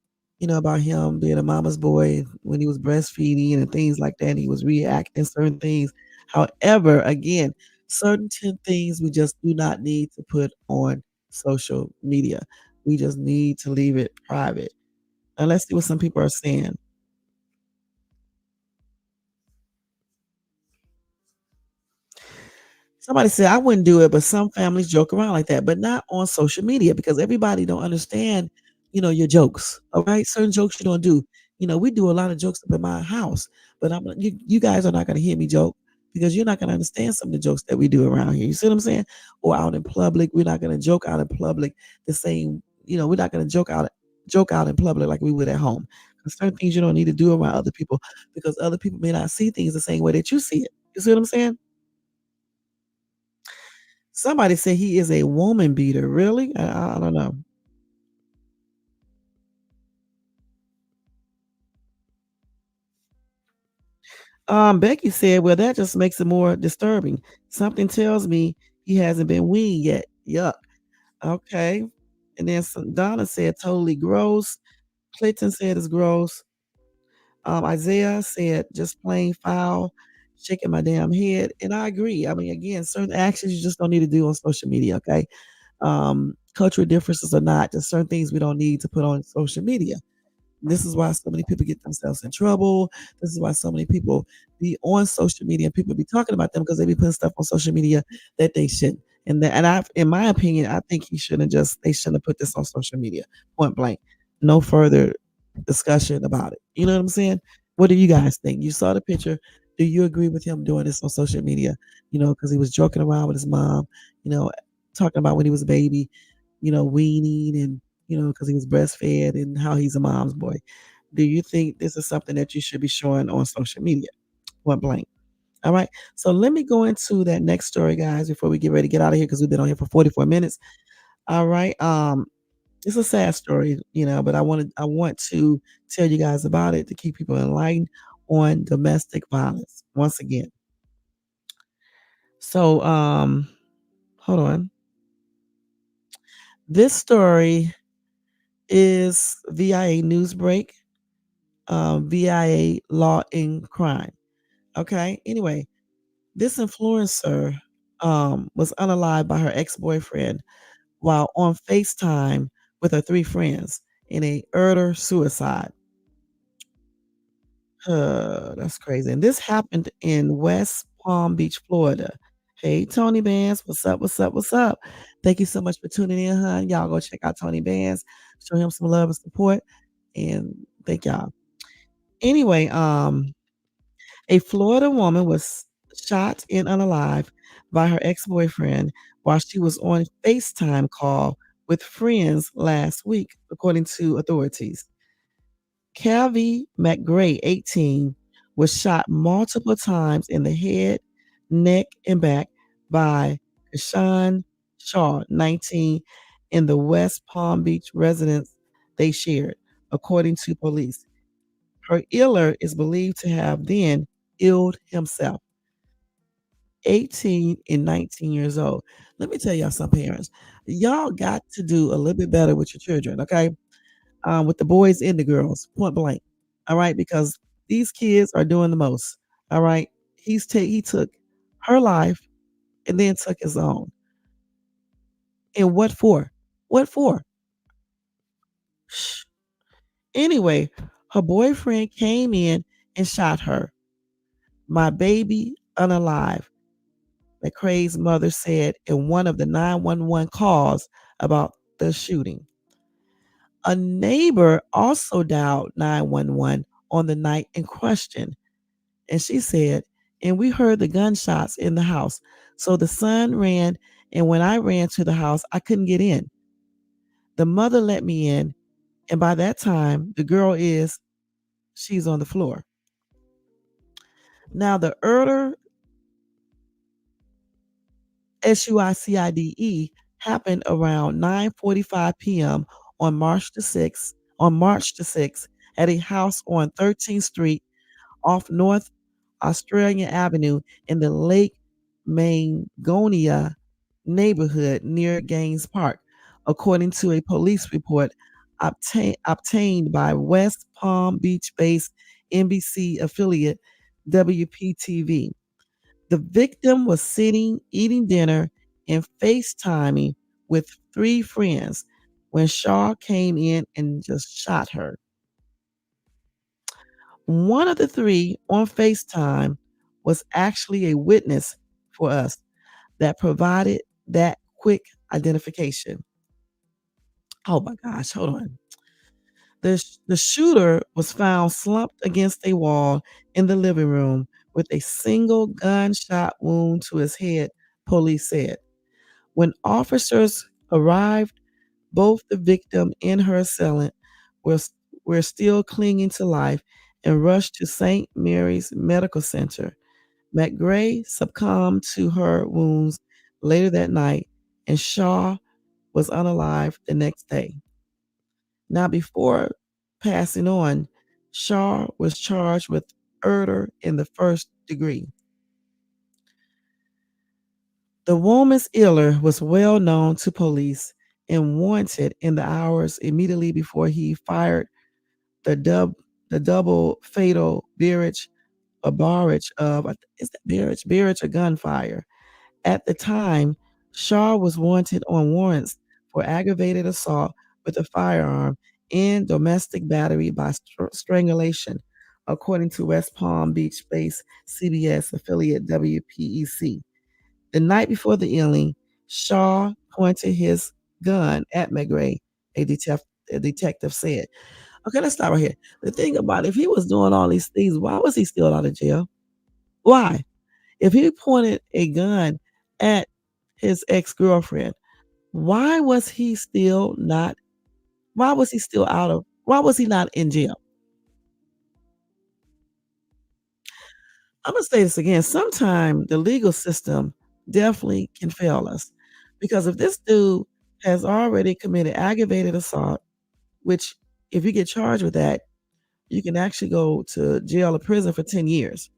about him being a mama's boy when he was breastfeeding and things like that. He was reacting certain things. However, again, things we just do not need to put on social media. We just need to leave it private. And let's see what some people are saying. Somebody said, "I wouldn't do it, but some families joke around like that, but not on social media because everybody don't understand, your jokes, all right? Certain jokes you don't do. We do a lot of jokes up in my house, but you guys are not gonna hear me joke because you're not gonna understand some of the jokes that we do around here. You see what I'm saying? Or out in public, we're not gonna joke out in public the same, we're not gonna joke out in public like we would at home. There's certain things you don't need to do around other people because other people may not see things the same way that you see it. You see what I'm saying? Somebody said he is a woman beater. Really? I don't know. Becky said, "Well, that just makes it more disturbing. Something tells me he hasn't been weaned yet. Yuck." Okay. And then Donna said, "Totally gross." Clayton said, "It's gross." Isaiah said, "Just plain foul." Shaking my damn head, and I agree. I mean, again, certain actions you just don't need to do on social media. Okay, cultural differences or not, there's certain things we don't need to put on social media. This is why so many people get themselves in trouble. This is why so many people be on social media and people be talking about them because they be putting stuff on social media that they shouldn't. In my opinion, I think they shouldn't have put this on social media. Point blank. No further discussion about it. You know what I'm saying? What do you guys think? You saw the picture. Do you agree with him doing this on social media? Because he was joking around with his mom, you know, talking about when he was a baby, weaning and because he was breastfed and how he's a mom's boy. Do you think this is something that you should be showing on social media? Point blank. All right. So let me go into that next story, guys, before we get ready to get out of here because we've been on here for 44 minutes. All right. It's a sad story, but I want to tell you guys about it to keep people enlightened on domestic violence once again. So hold on. This story is VIA Newsbreak, VIA Law and Crime. Okay. Anyway, this influencer was unalived by her ex boyfriend while on FaceTime with her three friends in a murder suicide. That's crazy. And this happened in West Palm Beach, Florida. Hey, Tony Bands, what's up? What's up? What's up? Thank you so much for tuning in, hon. Y'all go check out Tony Bands, show him some love and support, and thank y'all. Anyway, a Florida woman was shot and unalive by her ex-boyfriend while she was on FaceTime call with friends last week, according to authorities. Calvi McGray, 18, was shot multiple times in the head, neck, and back by Kashan Shaw, 19, in the West Palm Beach residence they shared, according to police. Her killer is believed to have then killed himself, 18 and 19 years old. Let me tell y'all some parents. Y'all got to do a little bit better with your children, okay? With the boys and the girls, point blank. All right, because these kids are doing the most. All right, he took her life and then took his own. And what for? What for? Shh. Anyway, her boyfriend came in and shot her. My baby unalive, McCrae's mother said in one of the 911 calls about the shooting. A neighbor also dialed 911 on the night in question. And she said, and we heard the gunshots in the house. So the son ran, and when I ran to the house, I couldn't get in. The mother let me in, and by that time, the girl she's on the floor. Now, the murder, SUICIDE, happened around 9:45 p.m. on March the 6th, at a house on 13th Street off North Australian Avenue in the Lake Mangonia neighborhood near Gaines Park, according to a police report obtained by West Palm Beach based NBC affiliate WPTV. The victim was sitting, eating dinner, and FaceTiming with three friends when Shaw came in and just shot her. One of the three on FaceTime was actually a witness for us that provided that quick identification. Oh my gosh, hold on. The shooter was found slumped against a wall in the living room with a single gunshot wound to his head, police said. When officers arrived, both the victim and her assailant were, were still clinging to life and rushed to St. Mary's Medical Center. McGray succumbed to her wounds later that night, and Shaw was unalive the next day. Now, before passing on, Shaw was charged with murder in the first degree. The woman's killer was well known to police and wanted in the hours immediately before he fired the double fatal barrage or barrage of is that barrage or gunfire. At the time, Shaw was wanted on warrants for aggravated assault with a firearm and domestic battery by strangulation, according to West Palm Beach-based CBS affiliate WPEC. The night before the killing, Shaw pointed his gun at McGray, a detective said. Okay, let's stop right here. The thing about if he was doing all these things, why was he still out of jail? Why? If he pointed a gun at his ex-girlfriend, why was he still why was he not in jail? I'm gonna say this again. Sometime the legal system definitely can fail us. Because if this dude has already committed aggravated assault, which if you get charged with that, you can actually go to jail or prison for 10 years.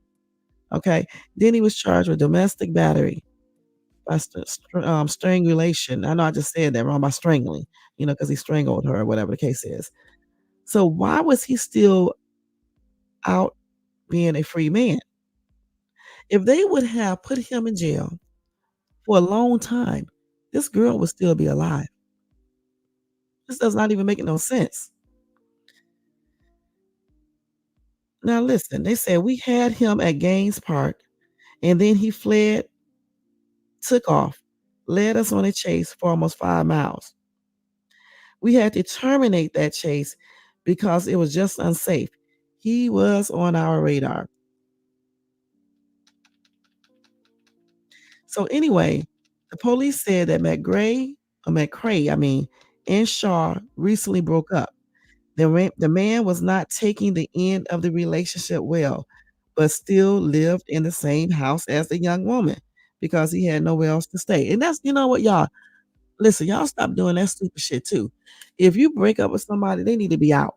Okay. Then he was charged with domestic battery. by strangulation. I know I just said that wrong, by strangling, because he strangled her or whatever the case is. So why was he still out being a free man? If they would have put him in jail for a long time, this girl would still be alive. This does not even make no sense. Now listen, they said we had him at Gaines Park and then he fled, took off, led us on a chase for almost 5 miles. We had to terminate that chase because it was just unsafe. He was on our radar. So anyway, the police said that McCray, and Shaw recently broke up. The man was not taking the end of the relationship well, but still lived in the same house as the young woman because he had nowhere else to stay. And that's, you know what, y'all, listen, y'all stop doing that stupid shit too. If you break up with somebody, they need to be out.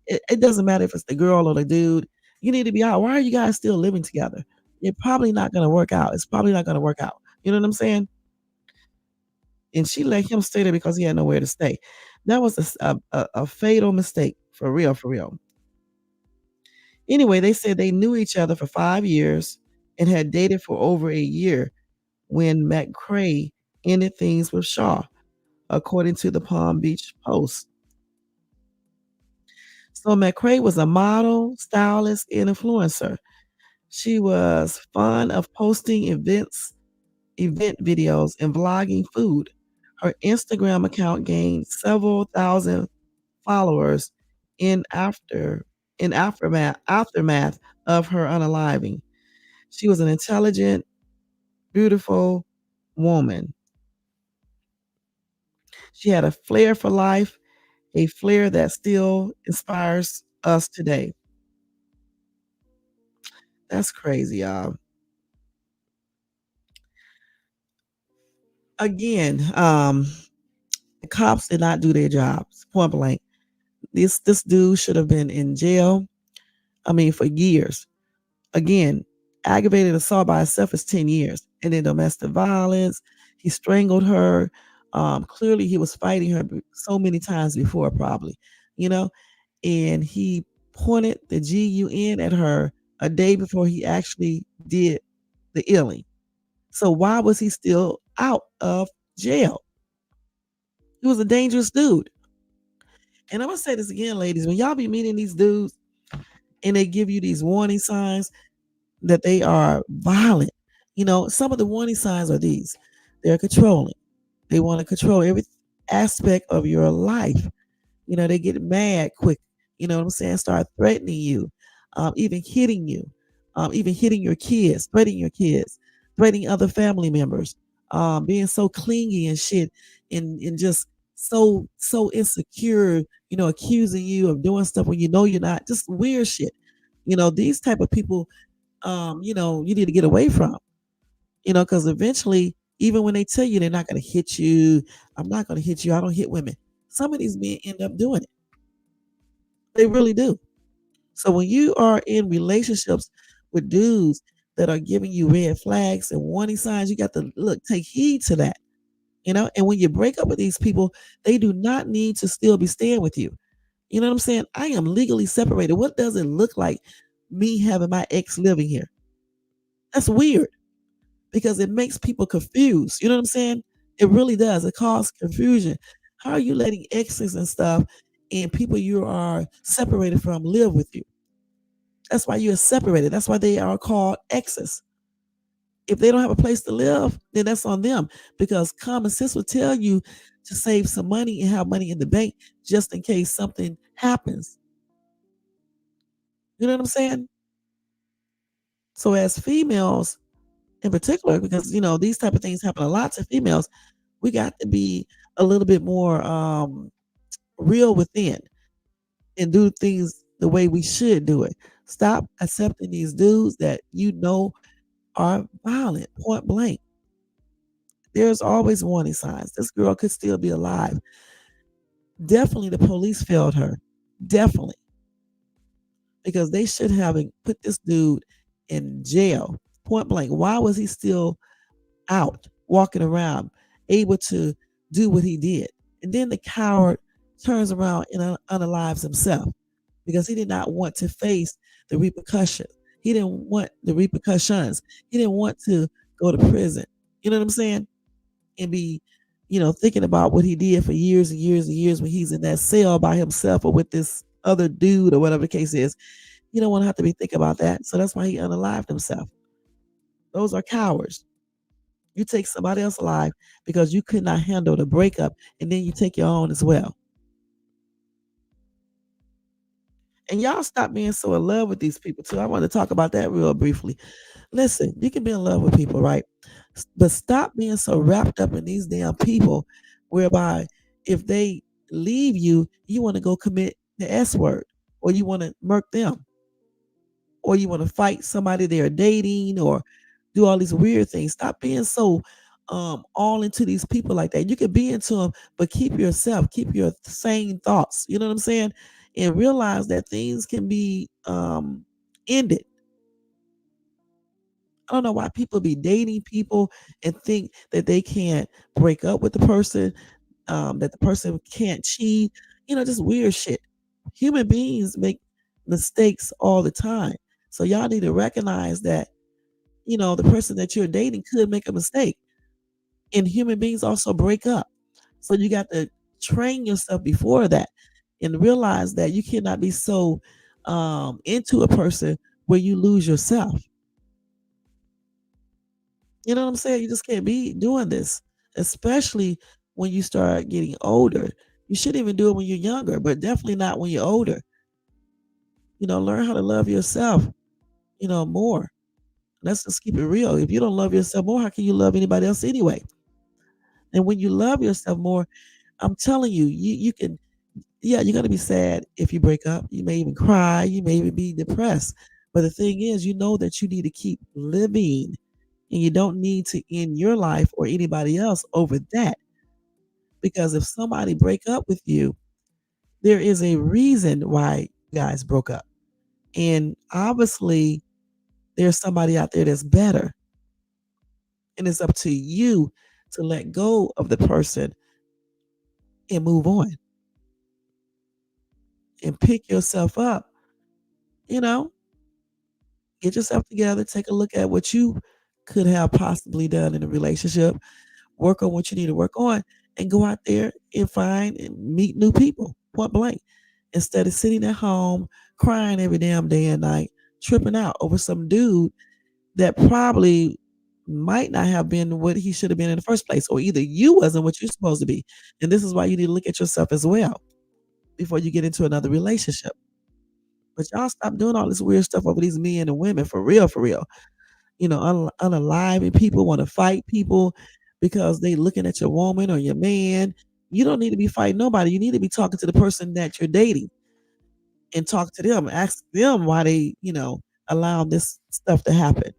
It doesn't matter if it's the girl or the dude. You need to be out. Why are you guys still living together? It's probably not going to work out. It's probably not going to work out. You know what I'm saying? And she let him stay there because he had nowhere to stay. That was a fatal mistake, for real, for real. Anyway, they said they knew each other for 5 years and had dated for over a year when McCray ended things with Shaw, according to the Palm Beach Post. So McCray was a model, stylist, and influencer. She was fond of posting event videos, and vlogging food. Her Instagram account gained several thousand followers in after in aftermath of her unaliving. She was an intelligent, beautiful woman. She had a flair for life, a flair that still inspires us today. That's crazy, y'all. Again, the cops did not do their jobs, point blank. This dude should have been in jail. For years. Again, aggravated assault by itself is 10 years. And then domestic violence, he strangled her. Clearly, he was fighting her so many times before, probably, you know, and he pointed the GUN at her a day before he actually did the illing. So, why was he still out of jail? He was a dangerous dude. And I'm going to say this again, ladies, when y'all be meeting these dudes and they give you these warning signs, that they are violent. Some of the warning signs are these: they're controlling. They want to control every aspect of your life. They get mad quick. You know what I'm saying? Start threatening you, even hitting your kids, threatening other family members, being so clingy and shit, and just so insecure. Accusing you of doing stuff when you know you're not. Just weird shit. These type of people you need to get away from, because eventually, even when they tell you they're not going to hit you, I'm not going to hit you, I don't hit women. Some of these men end up doing it. They really do. So when you are in relationships with dudes that are giving you red flags and warning signs, you got to take heed to that. And when you break up with these people, they do not need to still be staying with you. You know what I'm saying? I am legally separated. What does it look like me having my ex living here? That's weird, because it makes people confused. You know what I'm saying? It really does. It causes confusion. How are you letting exes and stuff and people you are separated from live with you? That's why you're separated. That's why they are called exes. If they don't have a place to live, then that's on them, because common sense will tell you to save some money and have money in the bank just in case something happens. You know what I'm saying? So as females in particular, because these type of things happen a lot to females, we got to be a little bit more real within and do things the way we should do it. Stop accepting these dudes that are violent, point blank. There's always warning signs. This girl could still be alive. Definitely the police failed her. Definitely. Because they should have put this dude in jail. Point blank. Why was he still out, walking around, able to do what he did. And then the coward turns around and unalives himself because he did not want to face the repercussions. He didn't want the repercussions. He didn't want to go to prison. You know what I'm saying? And be, thinking about what he did for years and years and years when he's in that cell by himself or with this other dude or whatever the case is. You don't want to have to be thinking about that. So that's why he unalived himself. Those are cowards. You take somebody else alive because you could not handle the breakup, and then you take your own as well. And y'all stop being so in love with these people too. I want to talk about that real briefly. Listen, you can be in love with people, right? But stop being so wrapped up in these damn people, whereby if they leave you, you want to go commit the S word, or you want to murk them, or you want to fight somebody they're dating, or do all these weird things. Stop being so all into these people like that. You can be into them, but keep yourself, keep your sane thoughts. You know what I'm saying? And realize that things can be ended. I don't know why people be dating people and think that they can't break up with the person, that the person can't cheat, just weird shit. Human beings make mistakes all the time. So y'all need to recognize that, the person that you're dating could make a mistake. And human beings also break up. So you got to train yourself before that and realize that you cannot be so into a person where you lose yourself. You know what I'm saying? You just can't be doing this, especially when you start getting older. You shouldn't even do it when you're younger, but definitely not when you're older. Learn how to love yourself, more. Let's just keep it real. If you don't love yourself more, how can you love anybody else anyway? And when you love yourself more, I'm telling you, you can, yeah, you're gonna be sad if you break up. You may even cry, you may even be depressed. But the thing is, you know that you need to keep living and you don't need to end your life or anybody else over that. Because if somebody break up with you, there is a reason why you guys broke up. And obviously there's somebody out there that's better. And it's up to you to let go of the person and move on and pick yourself up, you know, get yourself together, take a look at what you could have possibly done in a relationship, work on what you need to work on, and go out there and find and meet new people, point blank. Instead of sitting at home crying every damn day and night, tripping out over some dude that probably might not have been what he should have been in the first place, or either you wasn't what you're supposed to be. And this is why you need to look at yourself as well before you get into another relationship. But y'all stop doing all this weird stuff over these men and women for real, for real. Unaliving people, want to fight people because they looking at your woman or your man. You don't need to be fighting nobody. You need to be talking to the person that you're dating and talk to them, ask them why they, allow this stuff to happen.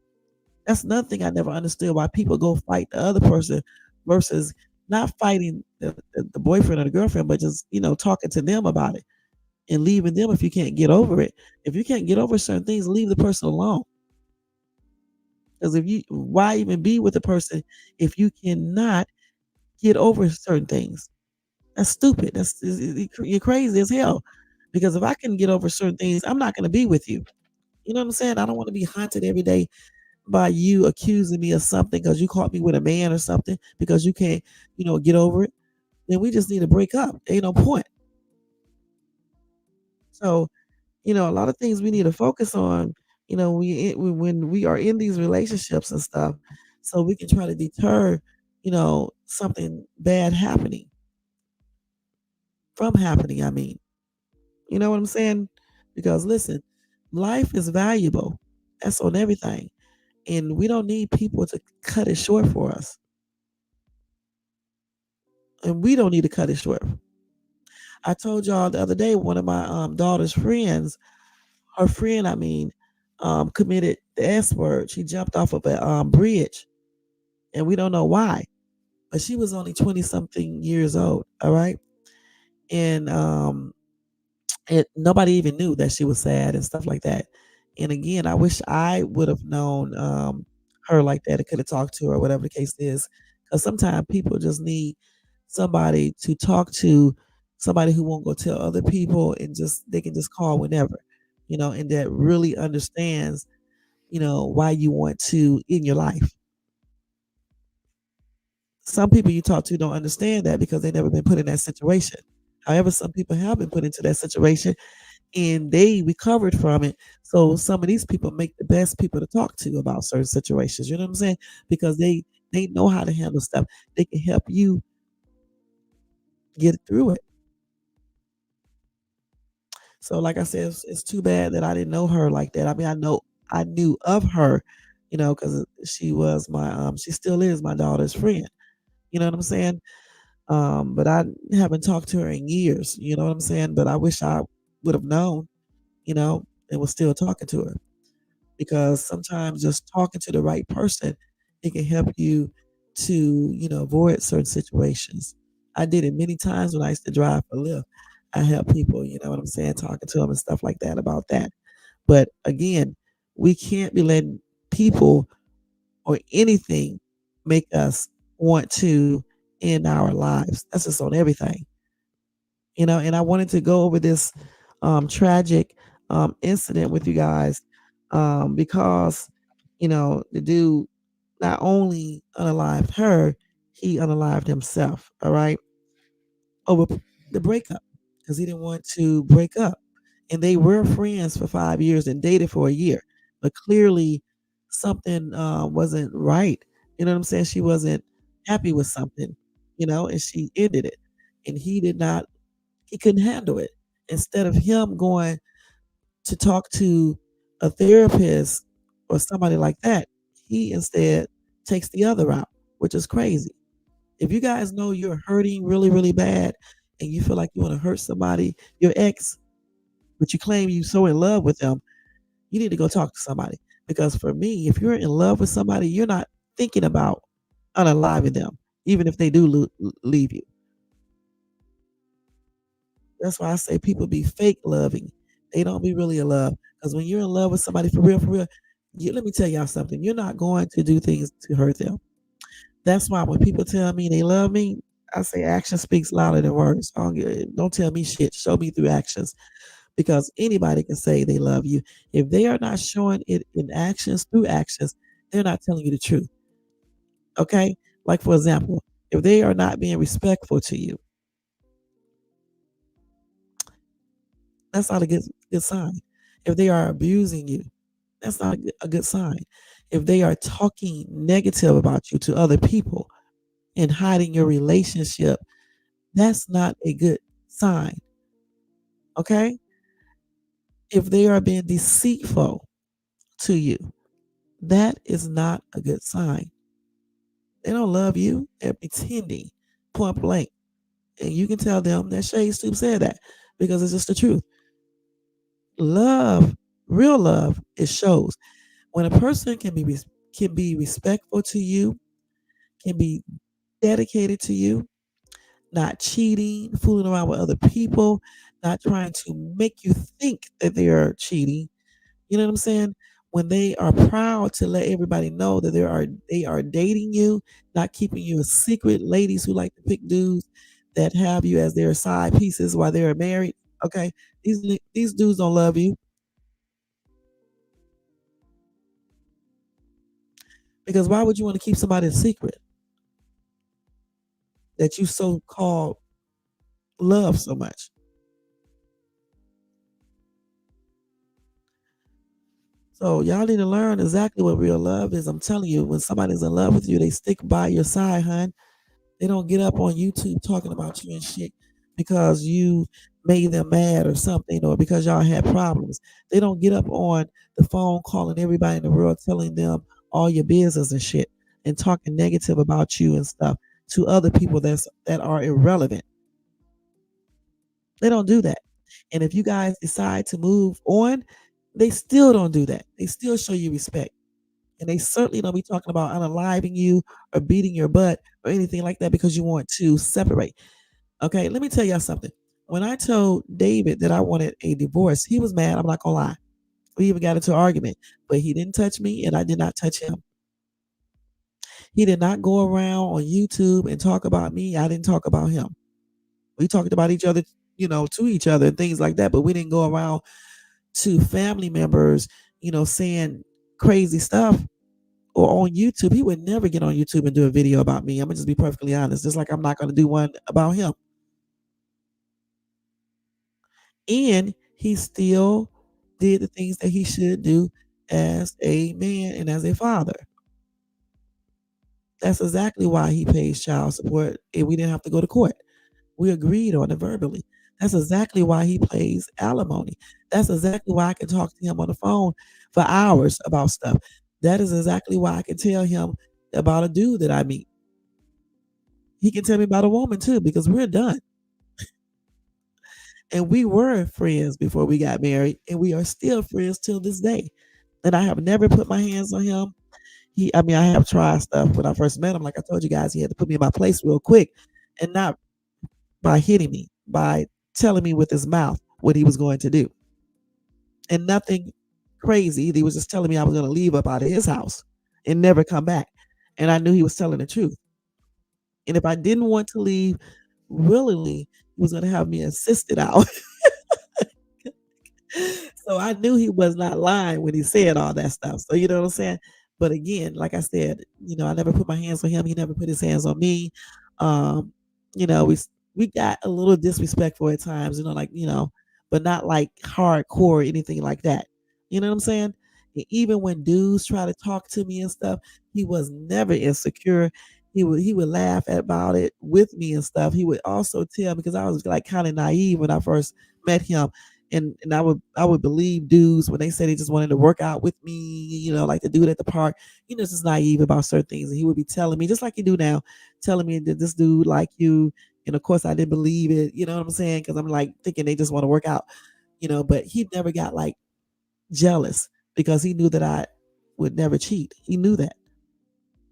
That's another thing I never understood, why people go fight the other person versus not fighting the boyfriend or the girlfriend, but just, talking to them about it and leaving them if you can't get over it. If you can't get over certain things, leave the person alone. Because why even be with a person if you cannot get over certain things? That's stupid. You're crazy as hell. Because if I can get over certain things, I'm not going to be with you. You know what I'm saying? I don't want to be haunted every day by you accusing me of something because you caught me with a man or something because you can't, get over it. Then we just need to break up. Ain't no point. So, a lot of things we need to focus on, when we are in these relationships and stuff, so we can try to deter, something bad happening from happening. I mean, you know what I'm saying? Because listen, life is valuable. That's on everything. And we don't need people to cut it short for us. And we don't need to cut it short. I told y'all the other day, one of my daughter's friends, her friend, I mean, committed the S word. She jumped off of a bridge, and we don't know why. But she was only 20 something years old. All right. And nobody even knew that she was sad and stuff like that. And again, I wish I would have known her like that and could have talked to her, whatever the case is. Because sometimes people just need somebody to talk to, somebody who won't go tell other people and just they can just call whenever, and that really understands, why you want to in your life. Some people you talk to don't understand that because they never been put in that situation. However, some people have been put into that situation and they recovered from it. So some of these people make the best people to talk to about certain situations. You know what I'm saying? Because they know how to handle stuff. They can help you get through it. So like I said, it's too bad that I didn't know her like that. I mean, I knew of her, because she was she still is my daughter's friend. You know what I'm saying? But I haven't talked to her in years. You know what I'm saying? But I wish I would have known, and was still talking to her because sometimes just talking to the right person, it can help you to, avoid certain situations. I did it many times when I used to drive for Lyft. I help people, you know what I'm saying, talking to them and stuff like that about that. But again, we can't be letting people or anything make us want to end our lives. That's just on everything. And I wanted to go over this tragic incident with you guys because, the dude not only unalived her, he unalived himself, all right, over the breakup because he didn't want to break up. And they were friends for 5 years and dated for a year. But clearly something wasn't right. You know what I'm saying? She wasn't happy with something, and she ended it. And he couldn't handle it. Instead of him going to talk to a therapist or somebody like that, he instead takes the other route, which is crazy. If you guys know you're hurting really, really bad and you feel like you want to hurt somebody, your ex, but you claim you're so in love with them, you need to go talk to somebody. Because for me, if you're in love with somebody, you're not thinking about unaliving them, even if they do leave you. That's why I say people be fake loving. They don't be really in love. Because when you're in love with somebody for real, let me tell y'all something. You're not going to do things to hurt them. That's why when people tell me they love me, I say action speaks louder than words. Don't tell me shit. Show me through actions. Because anybody can say they love you. If they are not showing it in actions, through actions, they're not telling you the truth. Okay? Like, for example, if they are not being respectful to you, that's not a good sign. If they are abusing you, that's not a good sign. If they are talking negative about you to other people and hiding your relationship, that's not a good sign. Okay? If they are being deceitful to you, that is not a good sign. They don't love you. They're pretending, point blank. And you can tell them that Snoop said that because it's just the truth. Love, real love, it shows. When a person can be respectful to you, can be dedicated to you, not cheating, fooling around with other people, not trying to make you think that they are cheating. You know what I'm saying? When they are proud to let everybody know that they are dating you, not keeping you a secret. Ladies who like to pick dudes that have you as their side pieces while they're married. Okay, these dudes don't love you because why would you want to keep somebody a secret that you so called love so much? So y'all need to learn exactly what real love is. I'm telling you, when somebody's in love with you, they stick by your side, hun. They don't get up on YouTube talking about you and shit because you made them mad or something or because y'all had problems. They don't get up on the phone calling everybody in the world telling them all your business and shit and talking negative about you and stuff to other people that are irrelevant. They don't do that. And if you guys decide to move on, they still don't do that. They still show you respect. And they certainly don't be talking about unaliving you or beating your butt or anything like that because you want to separate. Okay, let me tell y'all something. When I told David that I wanted a divorce, he was mad. I'm not gonna lie. We even got into an argument, but he didn't touch me and I did not touch him. He did not go around on YouTube and talk about me. I didn't talk about him. We talked about each other, to each other and things like that, but we didn't go around to family members, saying crazy stuff or on YouTube. He would never get on YouTube and do a video about me. I'm gonna just be perfectly honest. Just like I'm not gonna do one about him. And he still did the things that he should do as a man and as a father. That's exactly why he pays child support and we didn't have to go to court. We agreed on it verbally. That's exactly why he pays alimony. That's exactly why I can talk to him on the phone for hours about stuff. That is exactly why I can tell him about a dude that I meet. He can tell me about a woman too because we're done. And we were friends before we got married, and we are still friends till this day. And I have never put my hands on him. I have tried stuff when I first met him. Like I told you guys, he had to put me in my place real quick, and not by hitting me, by telling me with his mouth what he was going to do, and nothing crazy. He was just telling me I was going to leave up out of his house and never come back. And I knew he was telling the truth. And if I didn't want to leave willingly, he was going to have me assisted out. So I knew he was not lying when he said all that stuff. So you know what I'm saying? But again, like I said, I never put my hands on him. He never put his hands on me. Um, we got a little disrespectful at times, but not like hardcore or anything like that. You know what I'm saying? And even when dudes try to talk to me and stuff, he was never insecure. He would laugh about it with me and stuff. He would also tell because I was like kind of naive when I first met him and I would believe dudes when they say they just wanted to work out with me, like the dude at the park, just naive about certain things. And he would be telling me, just like you do now, telling me that this dude like you. And of course I didn't believe it, you know what I'm saying? Because I'm like thinking they just want to work out, but he never got like jealous because he knew that I would never cheat. He knew that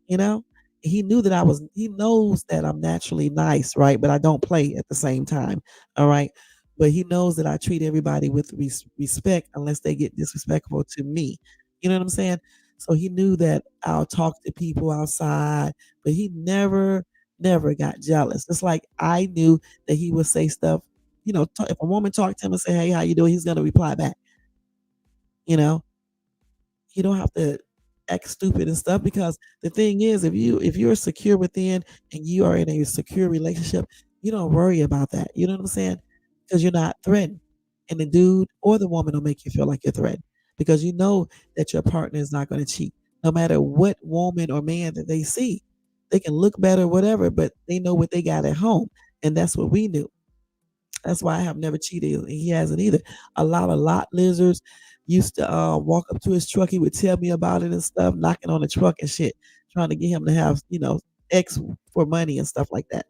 you know? He knew that he knows that I'm naturally nice, right? But I don't play at the same time, all right? But he knows that I treat everybody with respect unless they get disrespectful to me. You know what I'm saying? So he knew that I'll talk to people outside, but he never got jealous. It's like I knew that he would say stuff, if a woman talked to him and say, "Hey, how you doing?" He's gonna reply back, you know? You don't have to act stupid and stuff because the thing is if you're secure within and you are in a secure relationship, you don't worry about that. You know what I'm saying? Because you're not threatened. And the dude or the woman will make you feel like you're threatened because you know that your partner is not going to cheat. No matter what woman or man that they see, they can look better, whatever, but they know what they got at home. And that's what we knew. That's why I have never cheated, and he hasn't either. A lot of lot lizards used to walk up to his truck. He would tell me about it and stuff, knocking on the truck and shit, trying to get him to have X for money and stuff like that.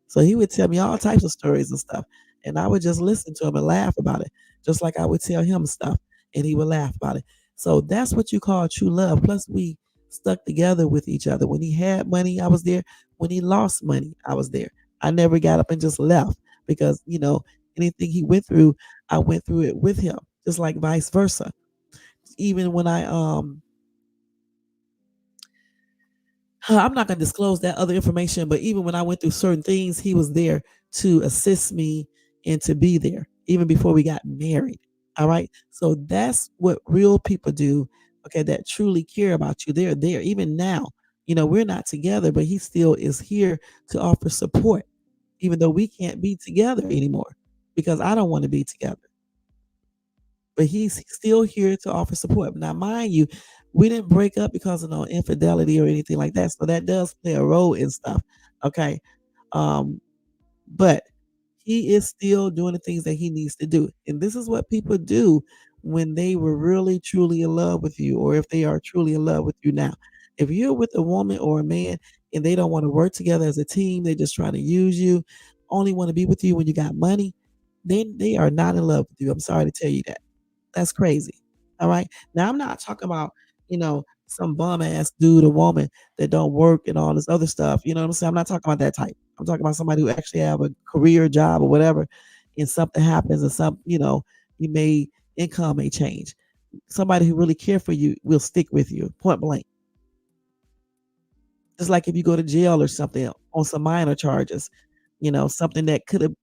So he would tell me all types of stories and stuff, and I would just listen to him and laugh about it, just like I would tell him stuff, and he would laugh about it. So that's what you call true love. Plus, we stuck together with each other. When he had money, I was there. When he lost money, I was there. I never got up and just left because anything he went through, I went through it with him, just like vice versa. Even when I'm not going to disclose that other information, but even when I went through certain things, he was there to assist me and to be there even before we got married. All right. So that's what real people do. Okay. That truly care about you. They're there even now. We're not together, but he still is here to offer support, even though we can't be together anymore because I don't want to be together. But he's still here to offer support. Now, mind you, we didn't break up because of no infidelity or anything like that. So that does play a role in stuff. Okay. Um, but he is still doing the things that he needs to do. And this is what people do when they were really truly in love with you, or if they are truly in love with you now. If you're with a woman or a man and they don't want to work together as a team, they're just trying to use you, only want to be with you when you got money, then they are not in love with you. I'm sorry to tell you that. That's crazy. All right. Now I'm not talking about, some bum ass dude or woman that don't work and all this other stuff. You know what I'm saying? I'm not talking about that type. I'm talking about somebody who actually have a career job or whatever, and something happens and you may income may change. Somebody who really care for you will stick with you, point blank. Just like if you go to jail or something on some minor charges, something that could have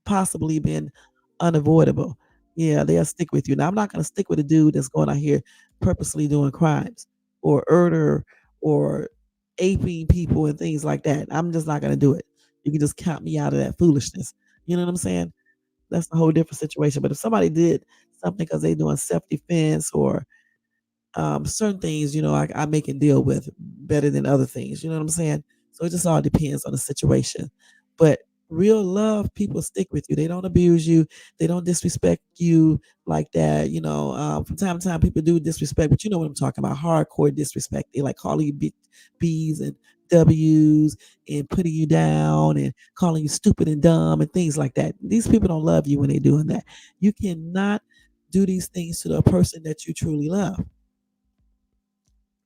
possibly been unavoidable. Yeah, they'll stick with you. Now, I'm not going to stick with a dude that's going out here purposely doing crimes or murder or aping people and things like that. I'm just not going to do it. You can just count me out of that foolishness. You know what I'm saying? That's a whole different situation. But if somebody did something because they doing self defense or certain things, I make and deal with better than other things. You know what I'm saying? So it just all depends on the situation. But real love, people stick with you. They don't abuse you. They don't disrespect you like that. From time to time, people do disrespect, but you know what I'm talking about. Hardcore disrespect. They like calling you B's and W's and putting you down and calling you stupid and dumb and things like that. These people don't love you when they're doing that. You cannot do these things to the person that you truly love.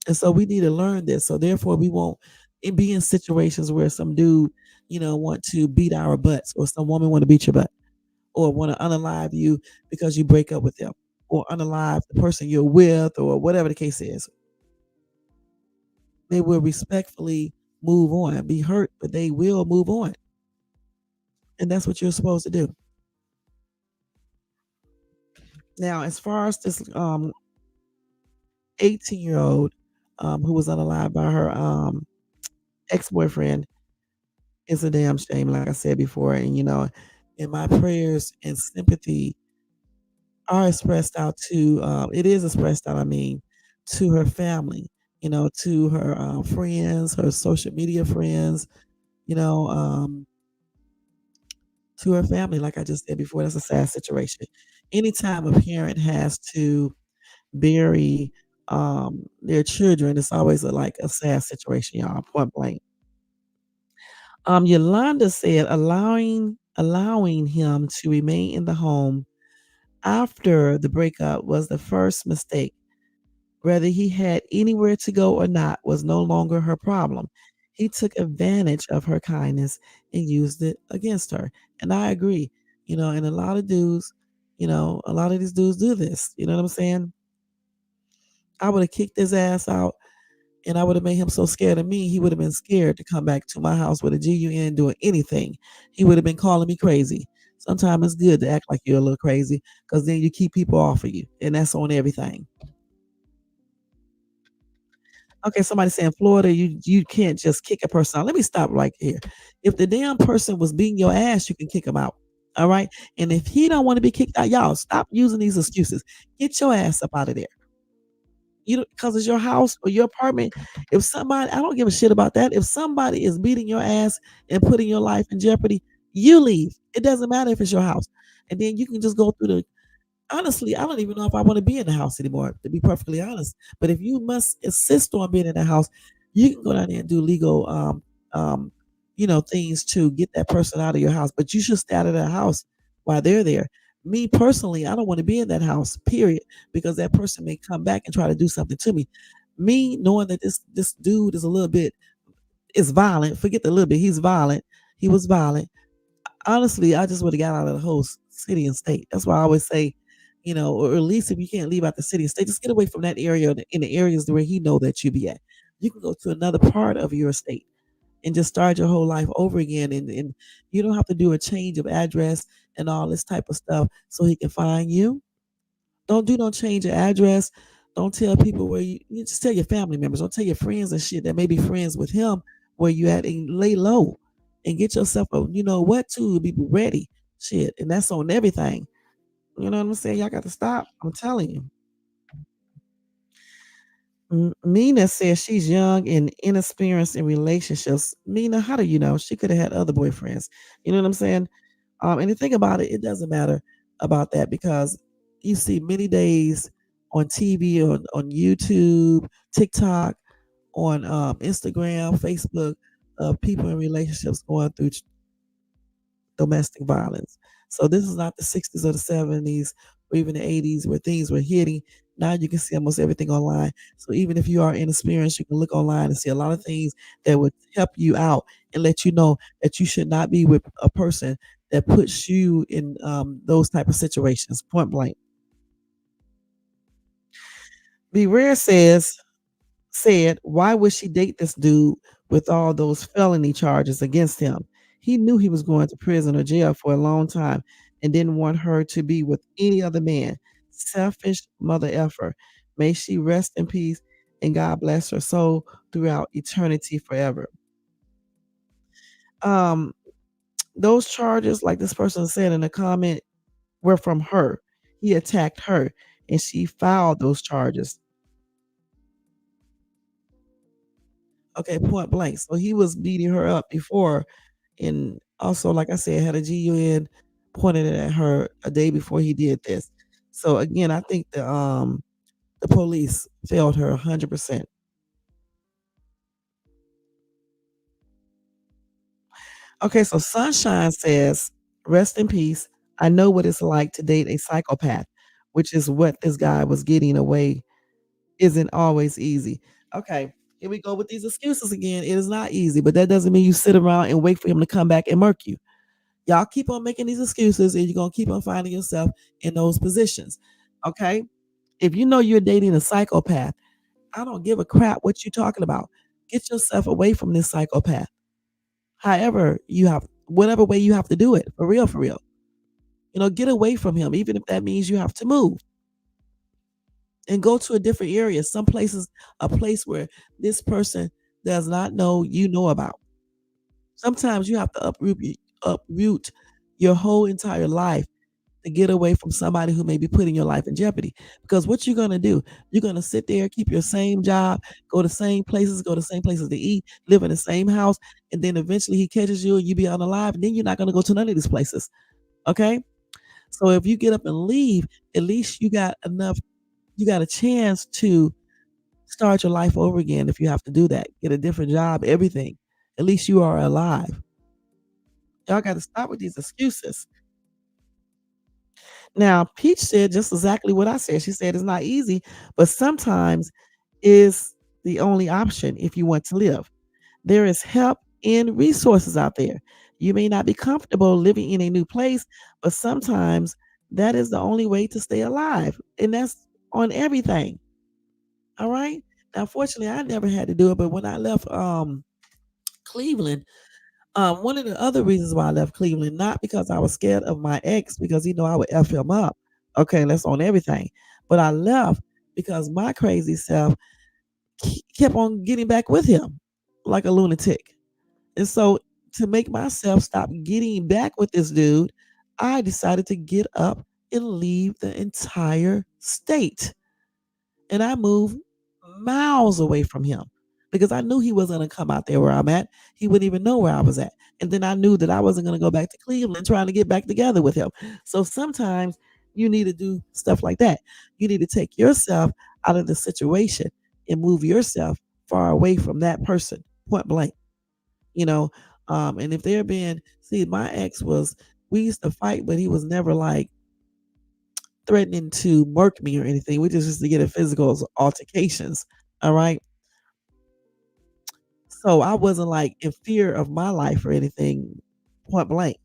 And so we need to learn this. So therefore, we won't be in situations where some dude, want to beat our butts, or some woman want to beat your butt, or want to unalive you because you break up with them, or unalive the person you're with, or whatever the case is. They will respectfully move on, be hurt, but they will move on, and that's what you're supposed to do. Now, as far as this 18-year-old who was unalived by her ex-boyfriend, it's a damn shame, like I said before. And my prayers and sympathy are expressed out to, it is expressed out, I mean, to her family, to her friends, her social media friends, you know, um, to her family, like I just said before. That's a sad situation. Anytime a parent has to bury their children, it's always like a sad situation, y'all, point blank. Yolanda said allowing him to remain in the home after the breakup was the first mistake. Whether he had anywhere to go or not was no longer her problem. He took advantage of her kindness and used it against her. And I agree. And a lot of dudes, a lot of these dudes do this. You know what I'm saying? I would have kicked his ass out, and I would have made him so scared of me, he would have been scared to come back to my house with a GUN doing anything. He would have been calling me crazy. Sometimes it's good to act like you're a little crazy, because then you keep people off of you, and that's on everything. Okay, somebody saying Florida, you can't just kick a person out. Let me stop right here. If the damn person was beating your ass, you can kick him out. All right. And if he don't want to be kicked out, y'all stop using these excuses. Get your ass up out of there. Because it's your house or your apartment. If somebody, I don't give a shit about that. If somebody is beating your ass and putting your life in jeopardy, you leave. It doesn't matter if it's your house. And then you can just go through the honestly, I don't even know if I want to be in the house anymore, to be perfectly honest. But if you must insist on being in the house, you can go down there and do legal, things to get that person out of your house. But you should stay out of the house while they're there. Me personally, I don't want to be in that house, period, because that person may come back and try to do something to me. Me knowing that this dude is a little bit is violent. Forget the little bit. He's violent. He was violent. Honestly, I just would have got out of the whole city and state. That's why I always say, or at least if you can't leave out the city and state, just get away from that area in the areas where he know that you be at. You can go to another part of your state and just start your whole life over again. And you don't have to do a change of address and all this type of stuff so he can find you. Don't do no change of address. Don't tell people where you just tell your family members. Don't tell your friends and shit that may be friends with him where you at, and lay low and get yourself a what to be ready. Shit. And that's on everything. You know what I'm saying? Y'all got to stop. I'm telling you. Mina says she's young and inexperienced in relationships. Mina, how do you know? She could have had other boyfriends. You know what I'm saying? And the thing about it, it doesn't matter about that, because you see many days on TV, on YouTube, TikTok, on Instagram, Facebook, of people in relationships going through domestic violence. So this is not the 60s or the 70s or even the 80s where things were hitting. Now you can see almost everything online. So even if you are inexperienced, you can look online and see a lot of things that would help you out and let you know that you should not be with a person that puts you in those type of situations. Point blank. Be Rare says said, "Why would she date this dude with all those felony charges against him? He knew he was going to prison or jail for a long time and didn't want her to be with any other man. Selfish mother effer. May she rest in peace and God bless her soul throughout eternity forever." Um, those charges, like this person said in a comment, were from her. He attacked her and she filed those charges. Okay, point blank. So he was beating her up before, and also, like I said, had a GUN pointed it at her a day before he did this. So again, I think the police failed her 100%. Okay, so Sunshine says, "Rest in peace. I know what it's like to date a psychopath, which is what this guy was getting away isn't always easy." Okay, here we go with these excuses again. It is not easy, but that doesn't mean you sit around and wait for him to come back and murk you. Y'all keep on making these excuses and you're going to keep on finding yourself in those positions. Okay? If you know you're dating a psychopath, I don't give a crap what you're talking about. Get yourself away from this psychopath. However, you have whatever way you have to do it. For real, for real. Get away from him, even if that means you have to move and go to a different area. Some places, a place where this person does not know you know about. Sometimes you have to uproot your whole entire life to get away from somebody who may be putting your life in jeopardy. Because what you're gonna do, you're gonna sit there, keep your same job, go to same places to eat, live in the same house, and then eventually he catches you and you be unalive, and then you're not gonna go to none of these places. Okay? So if you get up and leave, at least you got a chance to start your life over again if you have to do that. Get a different job, everything. At least you are alive. Y'all got to stop with these excuses. Now, Peach said just exactly what I said. She said it's not easy, but sometimes is the only option if you want to live. There is help and resources out there. You may not be comfortable living in a new place, but sometimes that is the only way to stay alive. And that's on everything. All right. Now, fortunately, I never had to do it, but when I left Cleveland, one of the other reasons why I left Cleveland, not because I was scared of my ex, because I would F him up. Okay, that's on everything. But I left because my crazy self kept on getting back with him like a lunatic. And so to make myself stop getting back with this dude, I decided to get up and leave the entire state. And I moved miles away from him because I knew he wasn't going to come out there where I'm at. He wouldn't even know where I was at. And then I knew that I wasn't going to go back to Cleveland trying to get back together with him. So sometimes you need to do stuff like that. You need to take yourself out of the situation and move yourself far away from that person, point blank. You know, and if they're being, see, my ex was, we used to fight, but he was never like threatening to murk me or anything. We just used to get in physical altercations. All right. So I wasn't like in fear of my life or anything, point blank.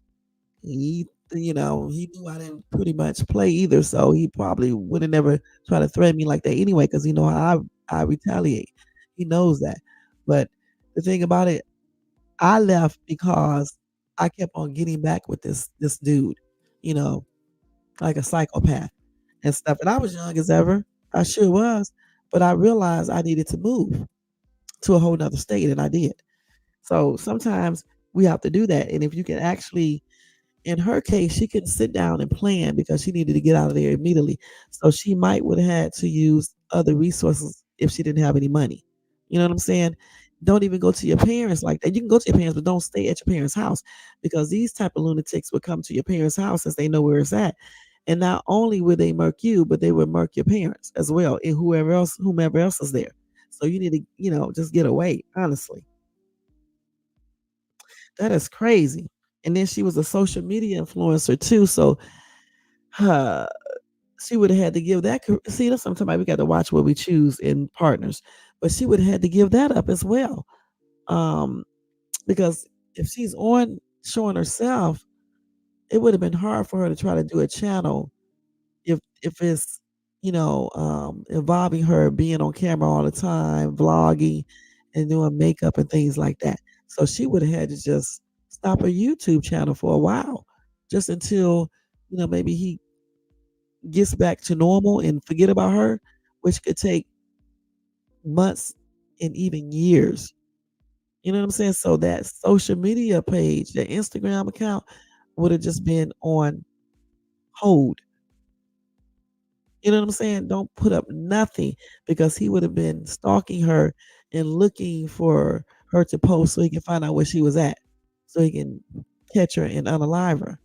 He knew I didn't pretty much play either. So he probably would have never tried to threaten me like that anyway, because how I retaliate. He knows that. But the thing about it, I left because I kept on getting back with this dude, you know, like a psychopath and stuff. And I was young as ever. I sure was. But I realized I needed to move to a whole nother state, and I did. So sometimes we have to do that. And if you can actually, in her case, she couldn't sit down and plan because she needed to get out of there immediately. So she might would have had to use other resources if she didn't have any money. You know what I'm saying? Don't even go to your parents like that. You can go to your parents, but don't stay at your parents' house because these type of lunatics would come to your parents' house since they know where it's at. And not only would they murk you, but they would murk your parents as well and whomever else is there. So you need to, just get away, honestly. That is crazy. And then she was a social media influencer too. So uh, she would have had to give that. See, that's sometimes we got to watch what we choose in partners. But she would have had to give that up as well. Um, because if she's on showing herself, it would have been hard for her to try to do a channel if it's involving her being on camera all the time, vlogging and doing makeup and things like that. So she would have had to just stop her YouTube channel for a while, just until, maybe he gets back to normal and forget about her, which could take months and even years. You know what I'm saying? So that social media page, that Instagram account would have just been on hold. You know what I'm saying? Don't put up nothing because he would have been stalking her and looking for her to post so he can find out where she was at, so he can catch her and unalive her.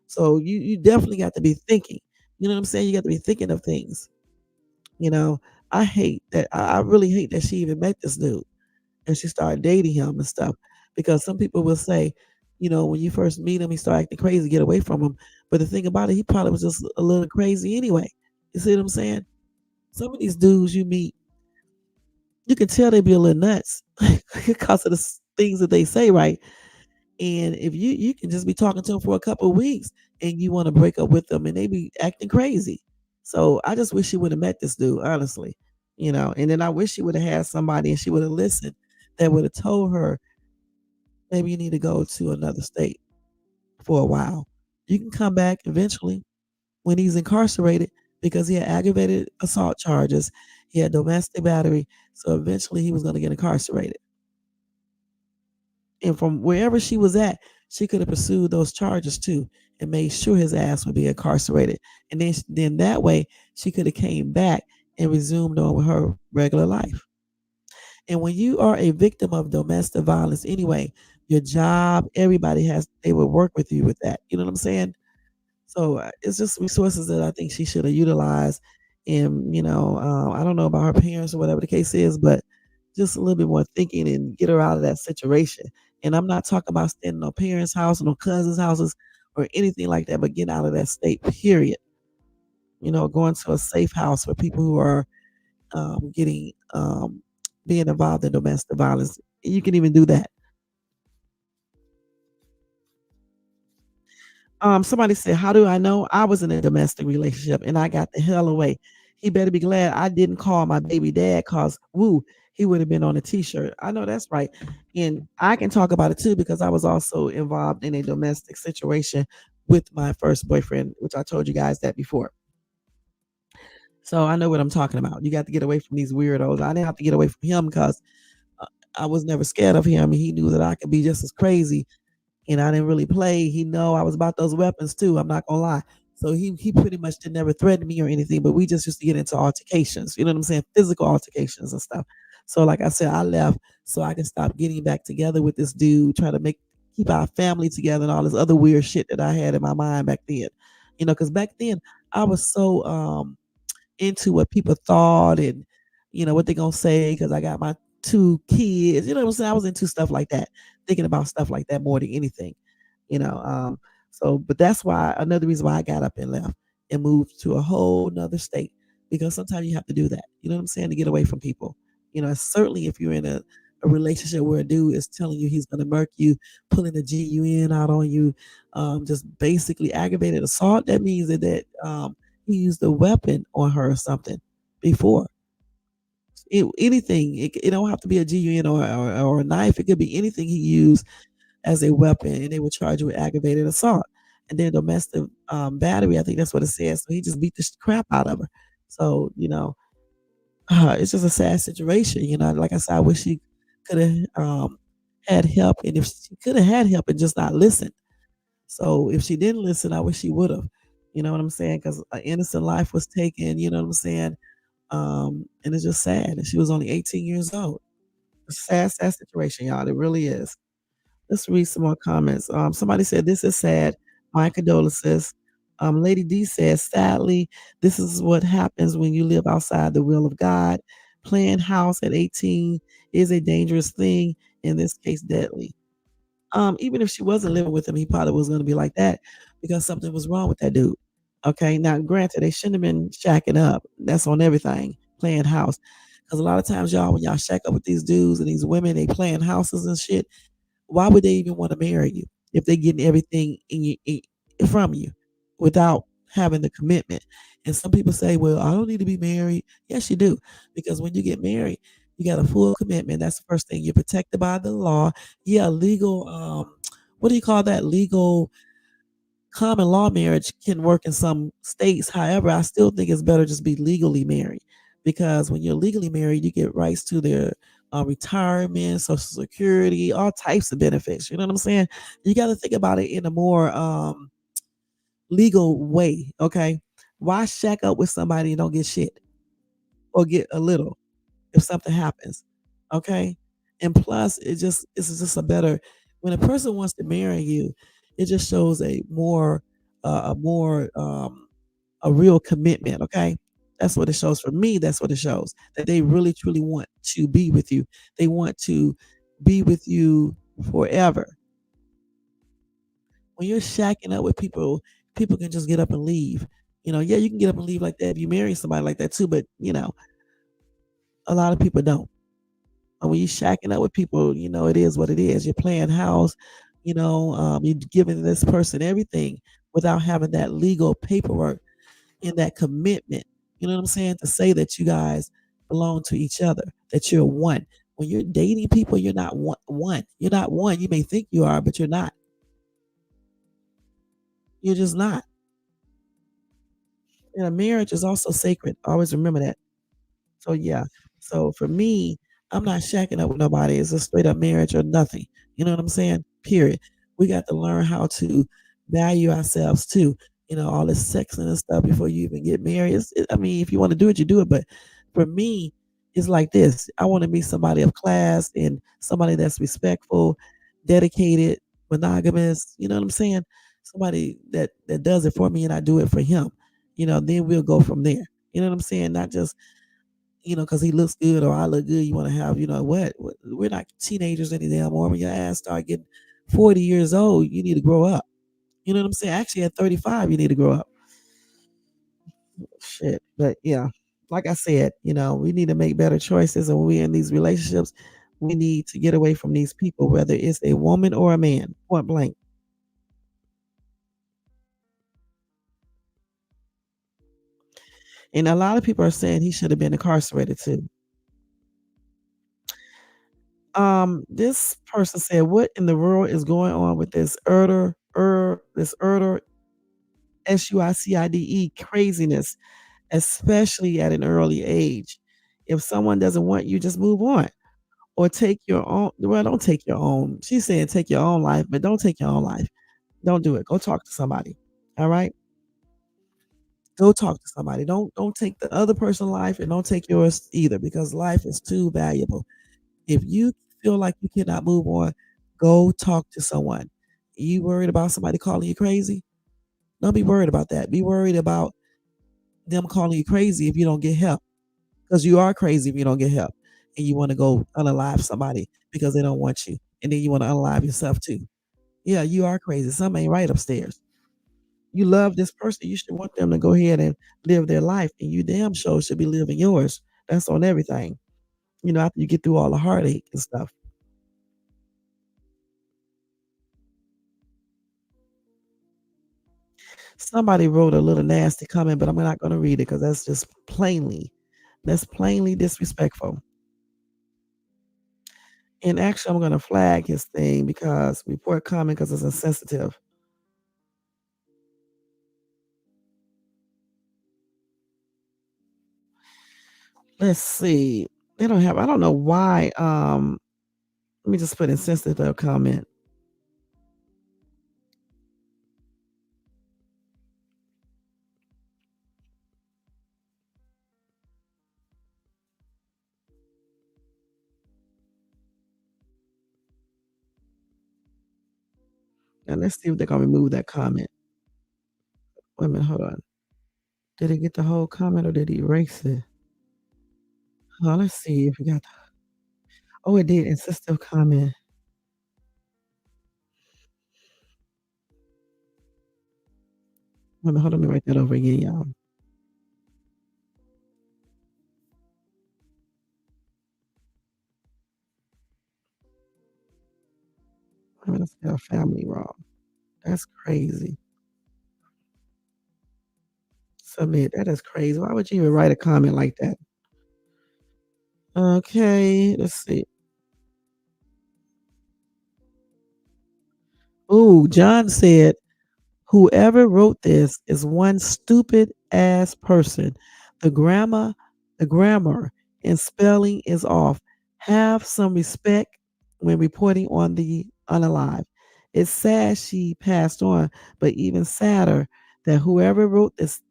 So you definitely got to be thinking. You know what I'm saying? You got to be thinking of things. You know, I hate that. I really hate that she even met this dude and she started dating him and stuff. Because some people will say, when you first meet him, he start acting crazy, get away from him. But the thing about it, he probably was just a little crazy anyway. You see what I'm saying? Some of these dudes you meet, you can tell they be a little nuts because of the things that they say, right? And if you can just be talking to them for a couple of weeks and you want to break up with them and they be acting crazy. So I just wish she would have met this dude, honestly. And then I wish she would have had somebody and she would have listened that would have told her maybe you need to go to another state for a while. You can come back eventually when he's incarcerated because he had aggravated assault charges. He had domestic battery. So eventually he was going to get incarcerated. And from wherever she was at, she could have pursued those charges too and made sure his ass would be incarcerated. And then that way she could have came back and resumed on with her regular life. And when you are a victim of domestic violence anyway, your job, everybody they will work with you with that. You know what I'm saying? So it's just resources that I think she should have utilized. And, I don't know about her parents or whatever the case is, but just a little bit more thinking and get her out of that situation. And I'm not talking about staying in no parents' house or no cousins' houses or anything like that, but get out of that state, period. Going to a safe house for people who are getting being involved in domestic violence. You can even do that. Somebody said, "How do I know I was in a domestic relationship and I got the hell away? He better be glad I didn't call my baby dad, cause woo, he would have been on a t-shirt." I know that's right, and I can talk about it too because I was also involved in a domestic situation with my first boyfriend, which I told you guys that before. So I know what I'm talking about. You got to get away from these weirdos. I didn't have to get away from him because uh, I was never scared of him, and he knew that I could be just as crazy and I didn't really play. He know I was about those weapons too. I'm not gonna lie. So he pretty much did never threaten me or anything, but we just used to get into altercations. You know what I'm saying? Physical altercations and stuff. So like I said, I left so I can stop getting back together with this dude, trying to keep our family together and all this other weird shit that I had in my mind back then. Because back then I was so into what people thought and what they gonna say because I got my two kids. You know what I'm saying? I was into stuff like that, thinking about stuff like that more than anything. You know, um, so but that's why another reason why I got up and left and moved to a whole nother state because sometimes you have to do that. You know what I'm saying? To get away from people. Certainly if you're in a relationship where a dude is telling you he's gonna murk you, pulling the GUN out on you, just basically aggravated assault, that means that he used a weapon on her or something before. Anything. It don't have to be a GUN or a knife. It could be anything he used as a weapon, and they would charge you with aggravated assault. And then domestic battery, I think that's what it says. So he just beat the crap out of her. So, it's just a sad situation. Like I said, I wish she could have had help. And if she could have had help and just not listened. So if she didn't listen, I wish she would have. You know what I'm saying? Because an innocent life was taken. You know what I'm saying? And it's just sad. And she was only 18 years old. It's a sad, sad situation, y'all. It really is. Let's read some more comments. Somebody said, "This is sad. My condolences." Lady D says, "Sadly, this is what happens when you live outside the will of God. Playing house at 18 is a dangerous thing, in this case, deadly." Even if she wasn't living with him, he probably was going to be like that because something was wrong with that dude. Okay, now granted, they shouldn't have been shacking up. That's on everything, playing house. Because a lot of times, y'all, when y'all shack up with these dudes and these women, they playing houses and shit. Why would they even want to marry you if they getting everything from you without having the commitment. And some people say, well, I don't need to be married. Yes, you do. Because when you get married, you got a full commitment. That's the first thing. You're protected by the law. Yeah, legal, what do you call that? Legal common law marriage can work in some states. However, I still think it's better just be legally married because when you're legally married, you get rights to their retirement, social security, all types of benefits. You know what I'm saying? You got to think about it in a more legal way. Okay, why shack up with somebody and don't get shit or get a little if something happens? Okay, and plus, it's just a better when a person wants to marry you, it just shows a more a real commitment. Okay, that's what it shows for me. That's what it shows that they really truly want to be with you. They want to be with you forever. When you're shacking up with people, people can just get up and leave. Yeah, you can get up and leave like that if you marry somebody like that too, but a lot of people don't. And when you're shacking up with people, it is what it is. You're playing house, you're giving this person everything without having that legal paperwork and that commitment. You know what I'm saying? To say that you guys belong to each other, that you're one. When you're dating people, you're not one. You're not one. You may think you are, but you're not. You're just not. And a marriage is also sacred. Always remember that. So yeah. So for me, I'm not shacking up with nobody. It's a straight up marriage or nothing. You know what I'm saying? Period. We got to learn how to value ourselves too. All this sex and stuff before you even get married. I mean, if you want to do it, you do it. But for me, it's like this. I want to be somebody of class and somebody that's respectful, dedicated, monogamous. You know what I'm saying? Somebody that does it for me and I do it for him. Then we'll go from there. You know what I'm saying? Not just because he looks good or I look good, you want to have, what? We're not teenagers any damn more. When your ass start getting 40 years old, you need to grow up. You know what I'm saying? Actually, at 35, you need to grow up. Shit. But yeah, like I said, we need to make better choices. And when we're in these relationships, we need to get away from these people, whether it's a woman or a man, point blank. And a lot of people are saying he should have been incarcerated too. This person said, "What in the world is going on with this SUICIDE craziness, especially at an early age? If someone doesn't want you, just move on or take your own. Well, don't take your own. She's saying take your own life, but don't take your own life. Don't do it. Go talk to somebody. All right, go talk to somebody. Don't take the other person's life and don't take yours either because life is too valuable. If you feel like you cannot move on, go talk to someone. You worried about somebody calling you crazy? Don't be worried about that. Be worried about them calling you crazy if you don't get help. Because you are crazy if you don't get help. And you want to go unalive somebody because they don't want you. And then you want to unalive yourself too. Yeah, you are crazy. Something ain't right upstairs. You love this person. You should want them to go ahead and live their life. And you damn sure should be living yours. That's on everything. After you get through all the heartache and stuff. Somebody wrote a little nasty comment, but I'm not going to read it because that's plainly disrespectful. And actually, I'm going to flag his thing because report comment because it's insensitive. Let's see. I don't know why. Let me just put insensitive comment. And let's see if they're going to remove that comment. Wait a minute, hold on. Did he get the whole comment or did he erase it? Let's see if we got. Oh, it did. Insensitive comment. Wait a minute, hold on. Let me write that over again, y'all. Wait a minute, spell family wrong. That's crazy. Submit. That is crazy. Why would you even write a comment like that? Okay, let's see. Ooh, John said, "Whoever wrote this is one stupid ass person. The grammar, the grammar and spelling is off. Have some respect when reporting on the unalive." It's sad she passed on, but even sadder that whoever wrote this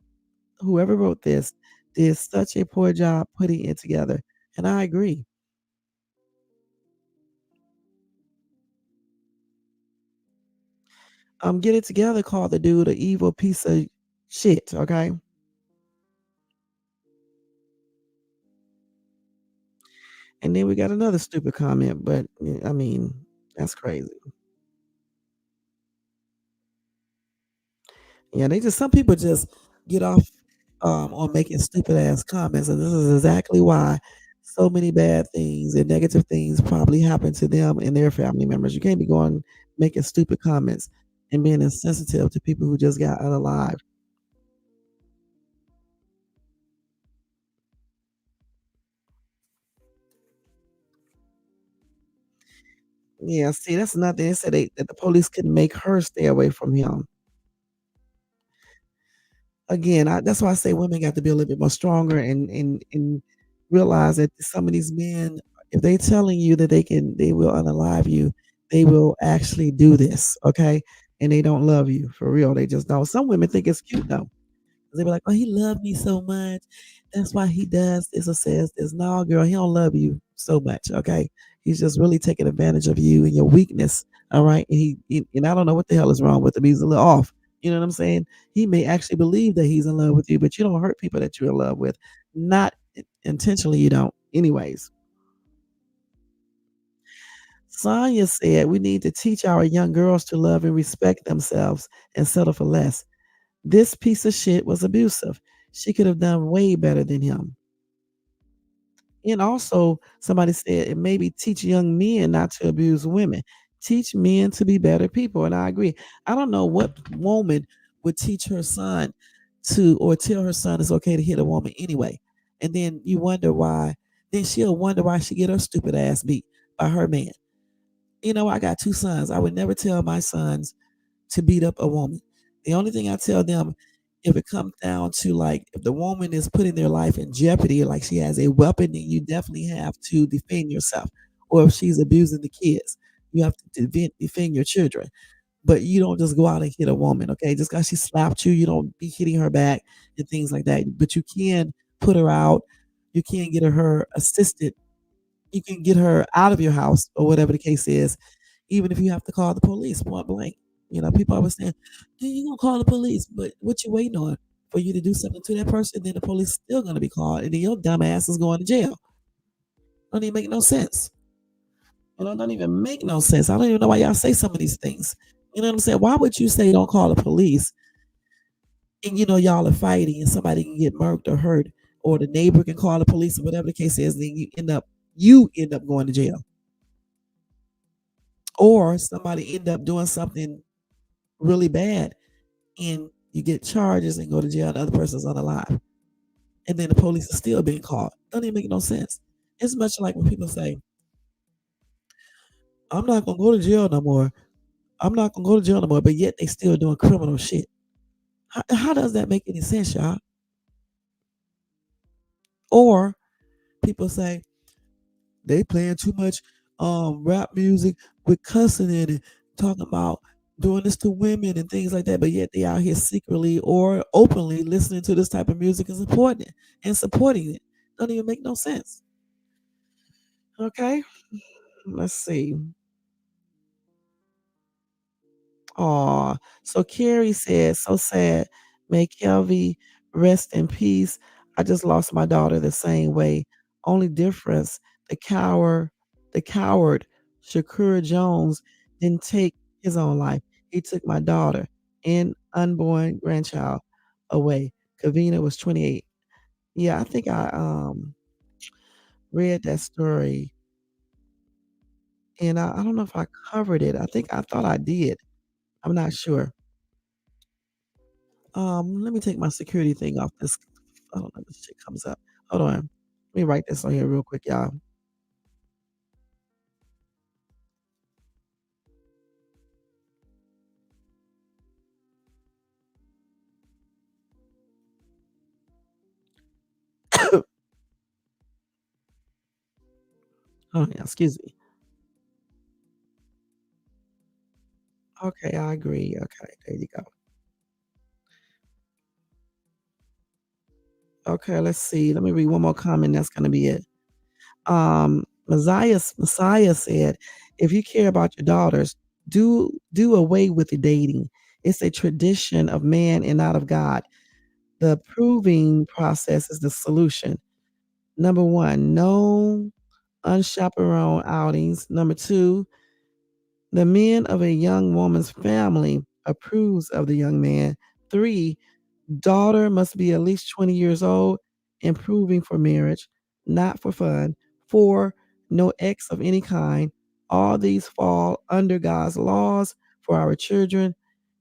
did such a poor job putting it together. And I agree. Get it together called the dude a evil piece of shit. Okay. And then we got another stupid comment, but I mean, that's crazy. Yeah, they just some people just get off on making stupid ass comments, and this is exactly why so many bad things and negative things probably happen to them and their family members. You can't be going making stupid comments and being insensitive to people who just got out alive. Yeah, see, that's nothing. They said that the police couldn't make her stay away from him. Again, that's why I say women got to be a little bit more stronger and realize that some of these men, if they telling you that they will unalive you, they will actually do this, okay? And they don't love you for real. They just don't. Some women think it's cute though. They be like, "Oh, he loved me so much. That's why he does this or says this." No, girl, he don't love you so much. Okay, he's just really taking advantage of you and your weakness. All right, and and I don't know what the hell is wrong with him. He's a little off. You know what I'm saying? He may actually believe that he's in love with you, but you don't hurt people that you're in love with. Not intentionally, you don't. Anyways, Sonya said we need to teach our young girls to love and respect themselves and settle for less. This piece of shit was abusive. She could have done way better than him. And also, somebody said, and maybe teach young men not to abuse women. Teach men to be better people. And I agree. I don't know what woman would teach her son to or tell her son it's okay to hit a woman anyway. And then you wonder why, then she'll wonder why she get her stupid ass beat by her man. I got two sons. I would never tell my sons to beat up a woman. The only thing I tell them, if it comes down to like if the woman is putting their life in jeopardy, like she has a weapon, then you definitely have to defend yourself. Or if she's abusing the kids, you have to defend your children. But you don't just go out and hit a woman, okay? Just because she slapped you, you don't be hitting her back and things like that. But you can put her out. You can get her assisted. You can get her out of your house or whatever the case is, even if you have to call the police point blank. People always saying, "Then you gonna call the police," but what you waiting on for you to do something to that person? Then the police still gonna be called, and then your dumb ass is going to jail. Don't even make no sense. Don't even make no sense. I don't even know why y'all say some of these things. You know what I'm saying? Why would you say don't call the police and y'all are fighting and somebody can get murked or hurt, or the neighbor can call the police or whatever the case is, then you end up going to jail, or somebody end up doing something really bad and you get charges and go to jail and the other person's unalive. And then the police is still being called. Doesn't even make no sense. It's much like when people say, "I'm not gonna go to jail no more. I'm not gonna go to jail no more," but yet they still doing criminal shit. How does that make any sense, y'all? Or people say they playing too much rap music with cussing in it, talking about doing this to women and things like that, but yet they out here secretly or openly listening to this type of music and supporting it. Don't even make no sense. Okay, let's see. Aw, so Carrie said, "So sad. May Kelvy rest in peace. I just lost my daughter the same way. Only difference, the coward, Shakur Jones didn't take his own life. He took my daughter and unborn grandchild away. Kavina was 28." Yeah, I think I read that story, and I don't know if I covered it. I thought I did. I'm not sure. Let me take my security thing off this. I don't know, this shit comes up. Hold on. Let me write this on here real quick, y'all. Oh yeah, excuse me. Okay, I agree. Okay, there you go. Okay, let's see. Let me read one more comment. That's gonna be it. Messiah said, if you care about your daughters, do away with the dating. It's a tradition of man and not of God. The proving process is the solution. Number one, no unchaperoned outings. Number two, the men of a young woman's family approves of the young man. Three, daughter must be at least 20 years old and proving for marriage, not for fun. Four, no ex of any kind. All these fall under God's laws for our children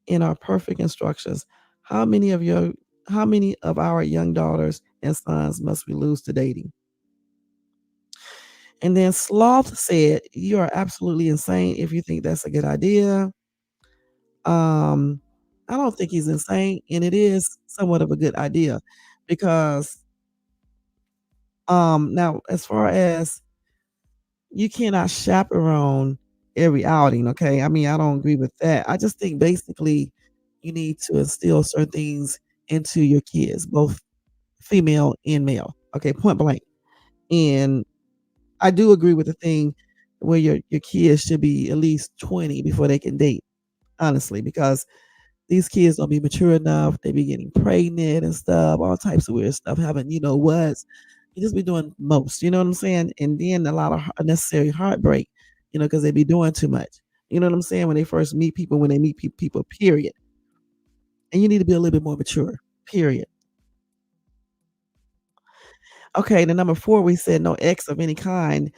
in our perfect instructions. How many of your how many of our young daughters and sons must we lose to dating? And then Sloth said, you are absolutely insane if you think that's a good idea. Um, I don't think he's insane, and it is somewhat of a good idea because now as far as you cannot chaperone every outing, okay? I mean, I don't agree with that. I just think basically you need to instill certain things into your kids, both female and male. Okay, point blank. And I do agree with the thing where your kids should be at least 20 before they can date, honestly, because these kids don't be mature enough. They be getting pregnant and stuff, all types of weird stuff, having, what's, you just be doing most, you know what I'm saying? And then a lot of unnecessary heartbreak, because they be doing too much. You know what I'm saying? When they first meet people, when they meet people, period. And you need to be a little bit more mature, period. Okay, the number four, we said no ex of any kind.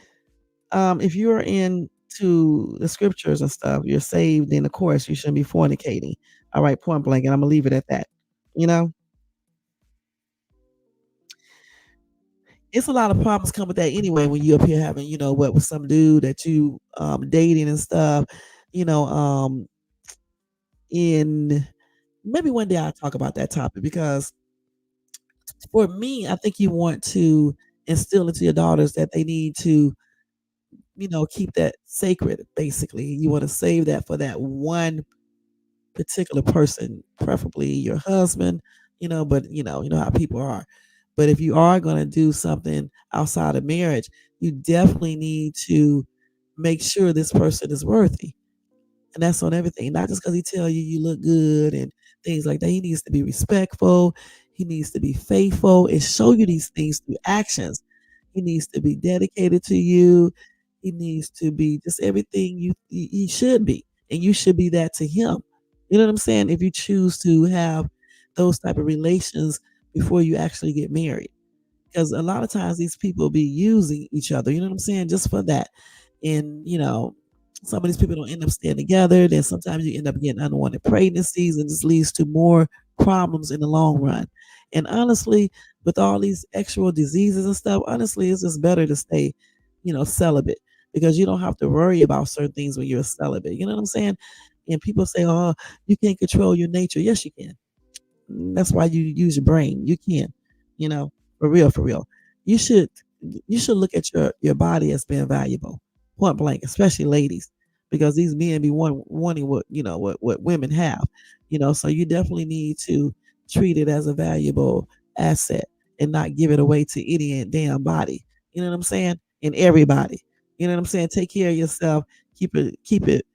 If you're into the scriptures and stuff, you're saved, then of course you shouldn't be fornicating. All right, point blank, and I'm gonna leave it at that. You know, it's a lot of problems come with that anyway when you up here having, what with some dude that you dating and stuff, you know, in maybe one day I'll talk about that topic because for me, I think you want to instill into your daughters that they need to, keep that sacred basically. You want to save that for that one particular person, preferably your husband, but you know how people are. But if you are going to do something outside of marriage, you definitely need to make sure this person is worthy. And that's on everything, not just because he tell you you look good and things like that. He needs to be respectful. He needs to be faithful and show you these things through actions. He needs to be dedicated to you. He needs to be just everything he should be, and you should be that to him. You know what I'm saying? If you choose to have those type of relations before you actually get married, because a lot of times these people be using each other. You know what I'm saying? Just for that, and some of these people don't end up staying together. Then sometimes you end up getting unwanted pregnancies, and this leads to more problems in the long run. And honestly, with all these extra diseases and stuff, honestly, it's just better to stay, celibate because you don't have to worry about certain things when you're celibate. You know what I'm saying? And people say, "Oh, you can't control your nature." Yes, you can. That's why you use your brain. You can, for real, for real. You should you should look at your body as being valuable, point blank, especially ladies, because these men be wanting what what women have, So you definitely need to treat it as a valuable asset and not give it away to any damn body. You know what I'm saying? And everybody. You know what I'm saying? Take care of yourself. Keep it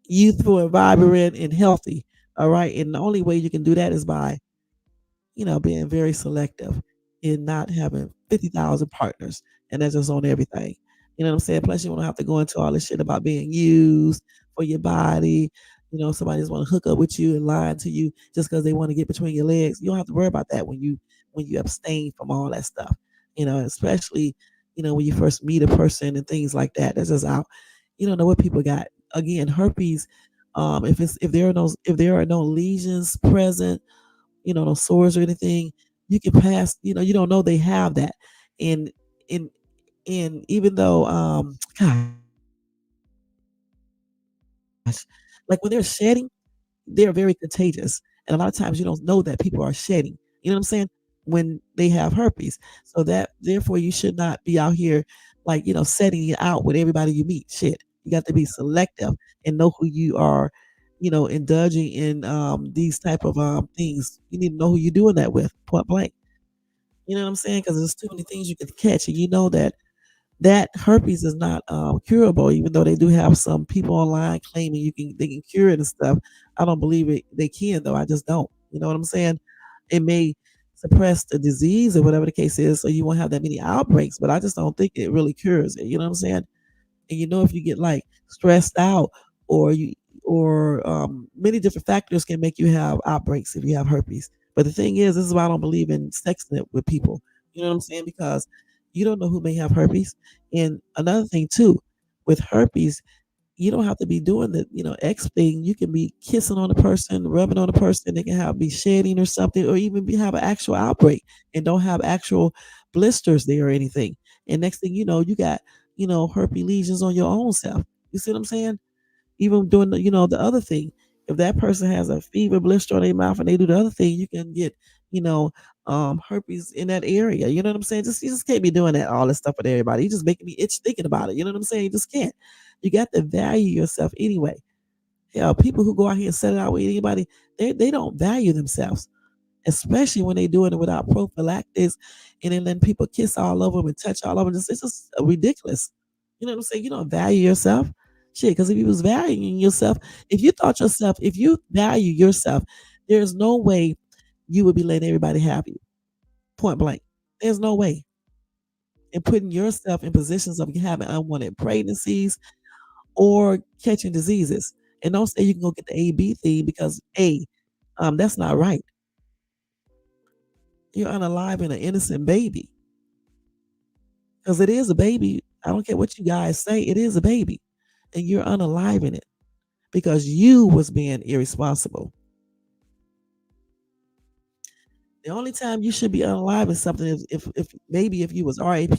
youthful and vibrant and healthy. All right. And the only way you can do that is by, being very selective and not having 50,000 partners. And that's just on everything. You know what I'm saying? Plus, you don't have to go into all this shit about being used for your body. Somebody's want to hook up with you and lie to you just because they want to get between your legs. You don't have to worry about that when you abstain from all that stuff. Especially, when you first meet a person and things like that. That's just out. You don't know what people got. Again, herpes If there are no lesions present, no sores or anything, you can pass. You don't know they have that, and and and even though gosh, like when they're shedding, they're very contagious, and a lot of times you don't know that people are shedding. You know what I'm saying? When they have herpes. So that therefore you should not be out here like, setting it out with everybody you meet. Shit. You got to be selective and know who you are, indulging in these type of things. You need to know who you're doing that with, point blank. You know what I'm saying? Because there's too many things you can catch, and you know that herpes is not curable, even though they do have some people online claiming they can cure it and stuff. I don't believe it. They can though. I just don't. You know what I'm saying? It may suppress the disease or whatever the case is, so you won't have that many outbreaks. But I just don't think it really cures it. You know what I'm saying? And if you get like stressed out, or many different factors can make you have outbreaks if you have herpes. But the thing is, this is why I don't believe in sexting it with people. You know what I'm saying? Because you don't know who may have herpes. And another thing too, with herpes, you don't have to be doing the X thing. You can be kissing on a person, rubbing on a person. They can be shedding or something, or even have an actual outbreak and don't have actual blisters there or anything. And next thing you know, you got herpes lesions on your own self. You see what I'm saying? Even doing the other thing. If that person has a fever blister on their mouth and they do the other thing, you can get you know herpes in that area. You know what I'm saying? You just can't be doing that all this stuff with everybody. You just making me itch thinking about it. You know what I'm saying? You just can't. You got to value yourself anyway. Hell, people who go out here and set it out with anybody, they don't value themselves, especially when they doing it without prophylactics, and then letting people kiss all over them and touch all over them. It's just ridiculous. You know what I'm saying? You don't value yourself. Shit, because if you was valuing yourself, if you value yourself, there's no way you would be letting everybody have you. Point blank. There's no way. And putting yourself in positions of having unwanted pregnancies or catching diseases. And don't say you can go get the AB thing because that's not right. You're unaliving an innocent baby, because it is a baby. I don't care what you guys say, it is a baby, and you're unaliving it because you was being irresponsible. The only time you should be unaliving something is if maybe if you was RAPE,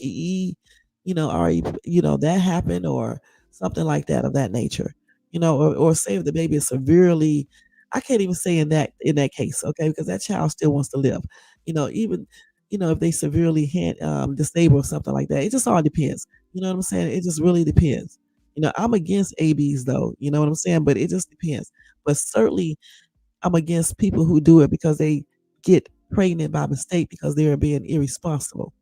that happened, or something like that of that nature, or say if the baby is severely, I can't even say in that case, okay, because that child still wants to live, even if they severely disabled or something like that. It just all depends. You know what I'm saying? It just really depends. I'm against ABs though. You know what I'm saying? But it just depends. But certainly I'm against people who do it because they get pregnant by mistake because they are being irresponsible.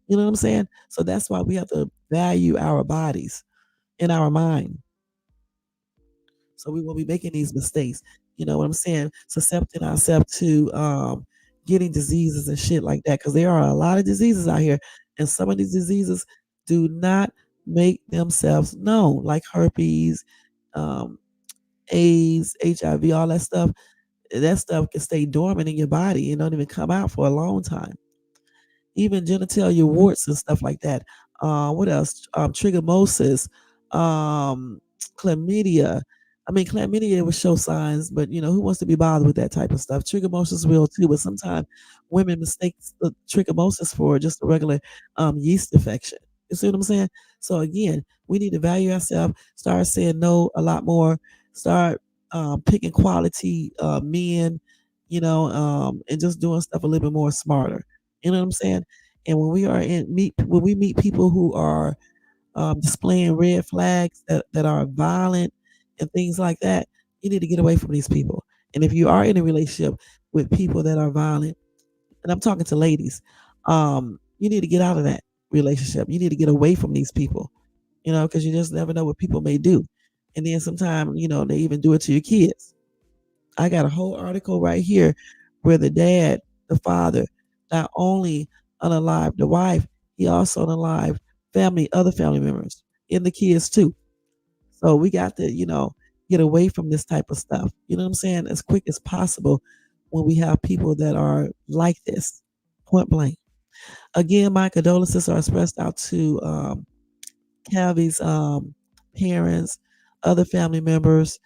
You know what I'm saying? So that's why we have to value our bodies and our mind. So we won't be making these mistakes. You know what I'm saying? Suscepting ourselves to getting diseases and shit like that. Because there are a lot of diseases out here. And some of these diseases do not make themselves known, like herpes, um, AIDS, HIV, all that stuff. That stuff can stay dormant in your body and don't even come out for a long time. Even genitalia warts and stuff like that. What else? Trichomosis, um, chlamydia. I mean, chlamydia will show signs, but who wants to be bothered with that type of stuff? Trichomosis will too, but sometimes women mistake the trichomosis for just a regular yeast infection. You see what I'm saying? So again, we need to value ourselves. Start saying no a lot more. Start picking quality men, and just doing stuff a little bit more smarter. You know what I'm saying? And when we meet people who are displaying red flags that are violent and things like that, you need to get away from these people. And if you are in a relationship with people that are violent, and I'm talking to ladies, you need to get out of that relationship. You need to get away from these people, because you just never know what people may do. And then sometimes, they even do it to your kids. I got a whole article right here where the father, not only unalived the wife, he also unalived other family members, and the kids too. So we got to, get away from this type of stuff. You know what I'm saying? As quick as possible when we have people that are like this, point blank. Again, my condolences are expressed out to Calvi's parents, other family members,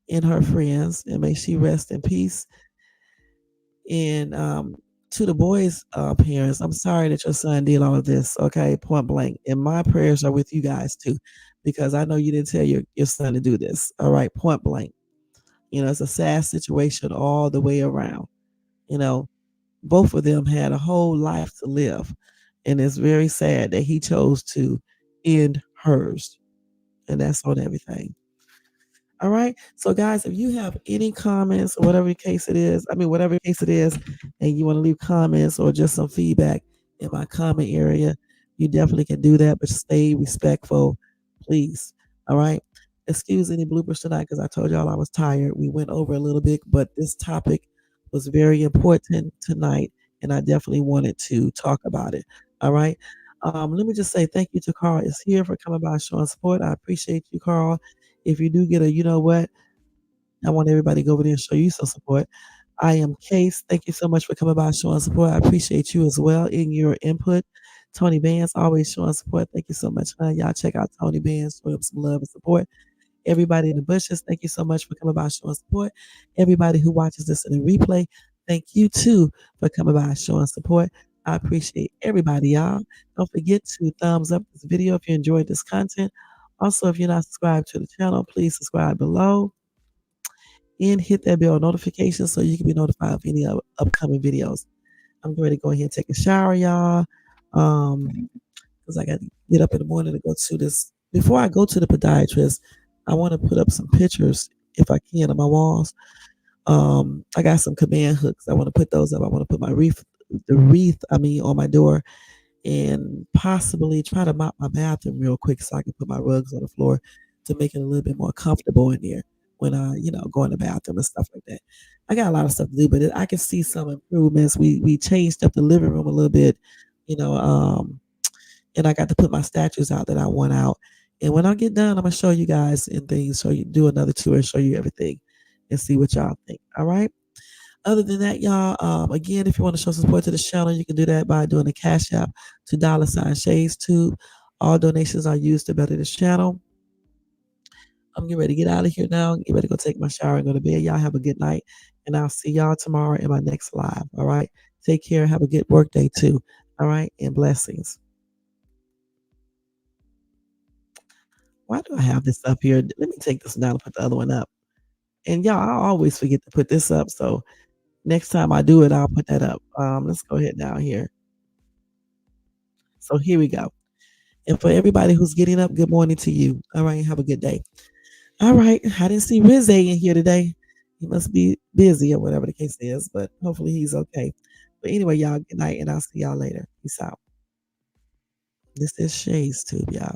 and her friends, and may she rest in peace. And to the boys' parents, I'm sorry that your son did all of this. Okay, point blank. And my prayers are with you guys too, because I know you didn't tell your son to do this. All right, point blank. It's a sad situation all the way around. You know, both of them had a whole life to live, and it's very sad that he chose to end hers, and that's on everything. All right. So, guys, if you have any comments or whatever case it is, whatever case it is, and you want to leave comments or just some feedback in my comment area, you definitely can do that, but stay respectful, please. All right. Excuse any bloopers tonight because I told y'all I was tired. We went over a little bit, but this topic was very important tonight, and I definitely wanted to talk about it. All right. Let me just say thank you to Carl is here for coming by showing support. I appreciate you, Carl. If you do get a, you know what, I want everybody to go over there and show you some support. I am Case. Thank you so much for coming by and showing support. I appreciate you as well in your input. Tony Vance always showing support. Thank you so much, honey. Y'all check out Tony Vance, show him some love and support. Everybody in the bushes, thank you so much for coming by and showing support. Everybody who watches this in the replay, thank you too for coming by and showing support. I appreciate everybody, y'all. Don't forget to thumbs up this video if you enjoyed this content. Also, if you're not subscribed to the channel, please subscribe below and hit that bell notification so you can be notified of any upcoming videos. I'm ready to go ahead and take a shower, y'all. Because I got to get up in the morning to go to this. Before I go to the podiatrist, I want to put up some pictures if I can on my walls. I got some command hooks. I want to put those up. I want to put the wreath, on my door, and possibly try to mop my bathroom real quick so I can put my rugs on the floor to make it a little bit more comfortable in there when I, go in the bathroom and stuff like that. I got a lot of stuff to do, but I can see some improvements. We changed up the living room a little bit, you know, and I got to put my statues out that I want out. And when I get done, I'm gonna show you guys and things. Show you do another tour and show you everything, and see what y'all think. All right. Other than that, y'all, again, if you want to show support to the channel, you can do that by doing a cash app to $ShadesTube. All donations are used to better this channel. I'm getting ready to get out of here now. Get ready to go take my shower and go to bed. Y'all have a good night, and I'll see y'all tomorrow in my next live. All right. Take care. Have a good work day too. All right, and blessings. Why do I have this up here? Let me take this down and put the other one up. And y'all, I always forget to put this up. So next time I do it, I'll put that up. Let's go ahead down here. So here we go. And for everybody who's getting up, good morning to you. All right, have a good day. All right, I didn't see Rize in here today. He must be busy or whatever the case is, but hopefully he's okay. But anyway, y'all, good night, and I'll see y'all later. Peace out. This is Shades Tube, y'all.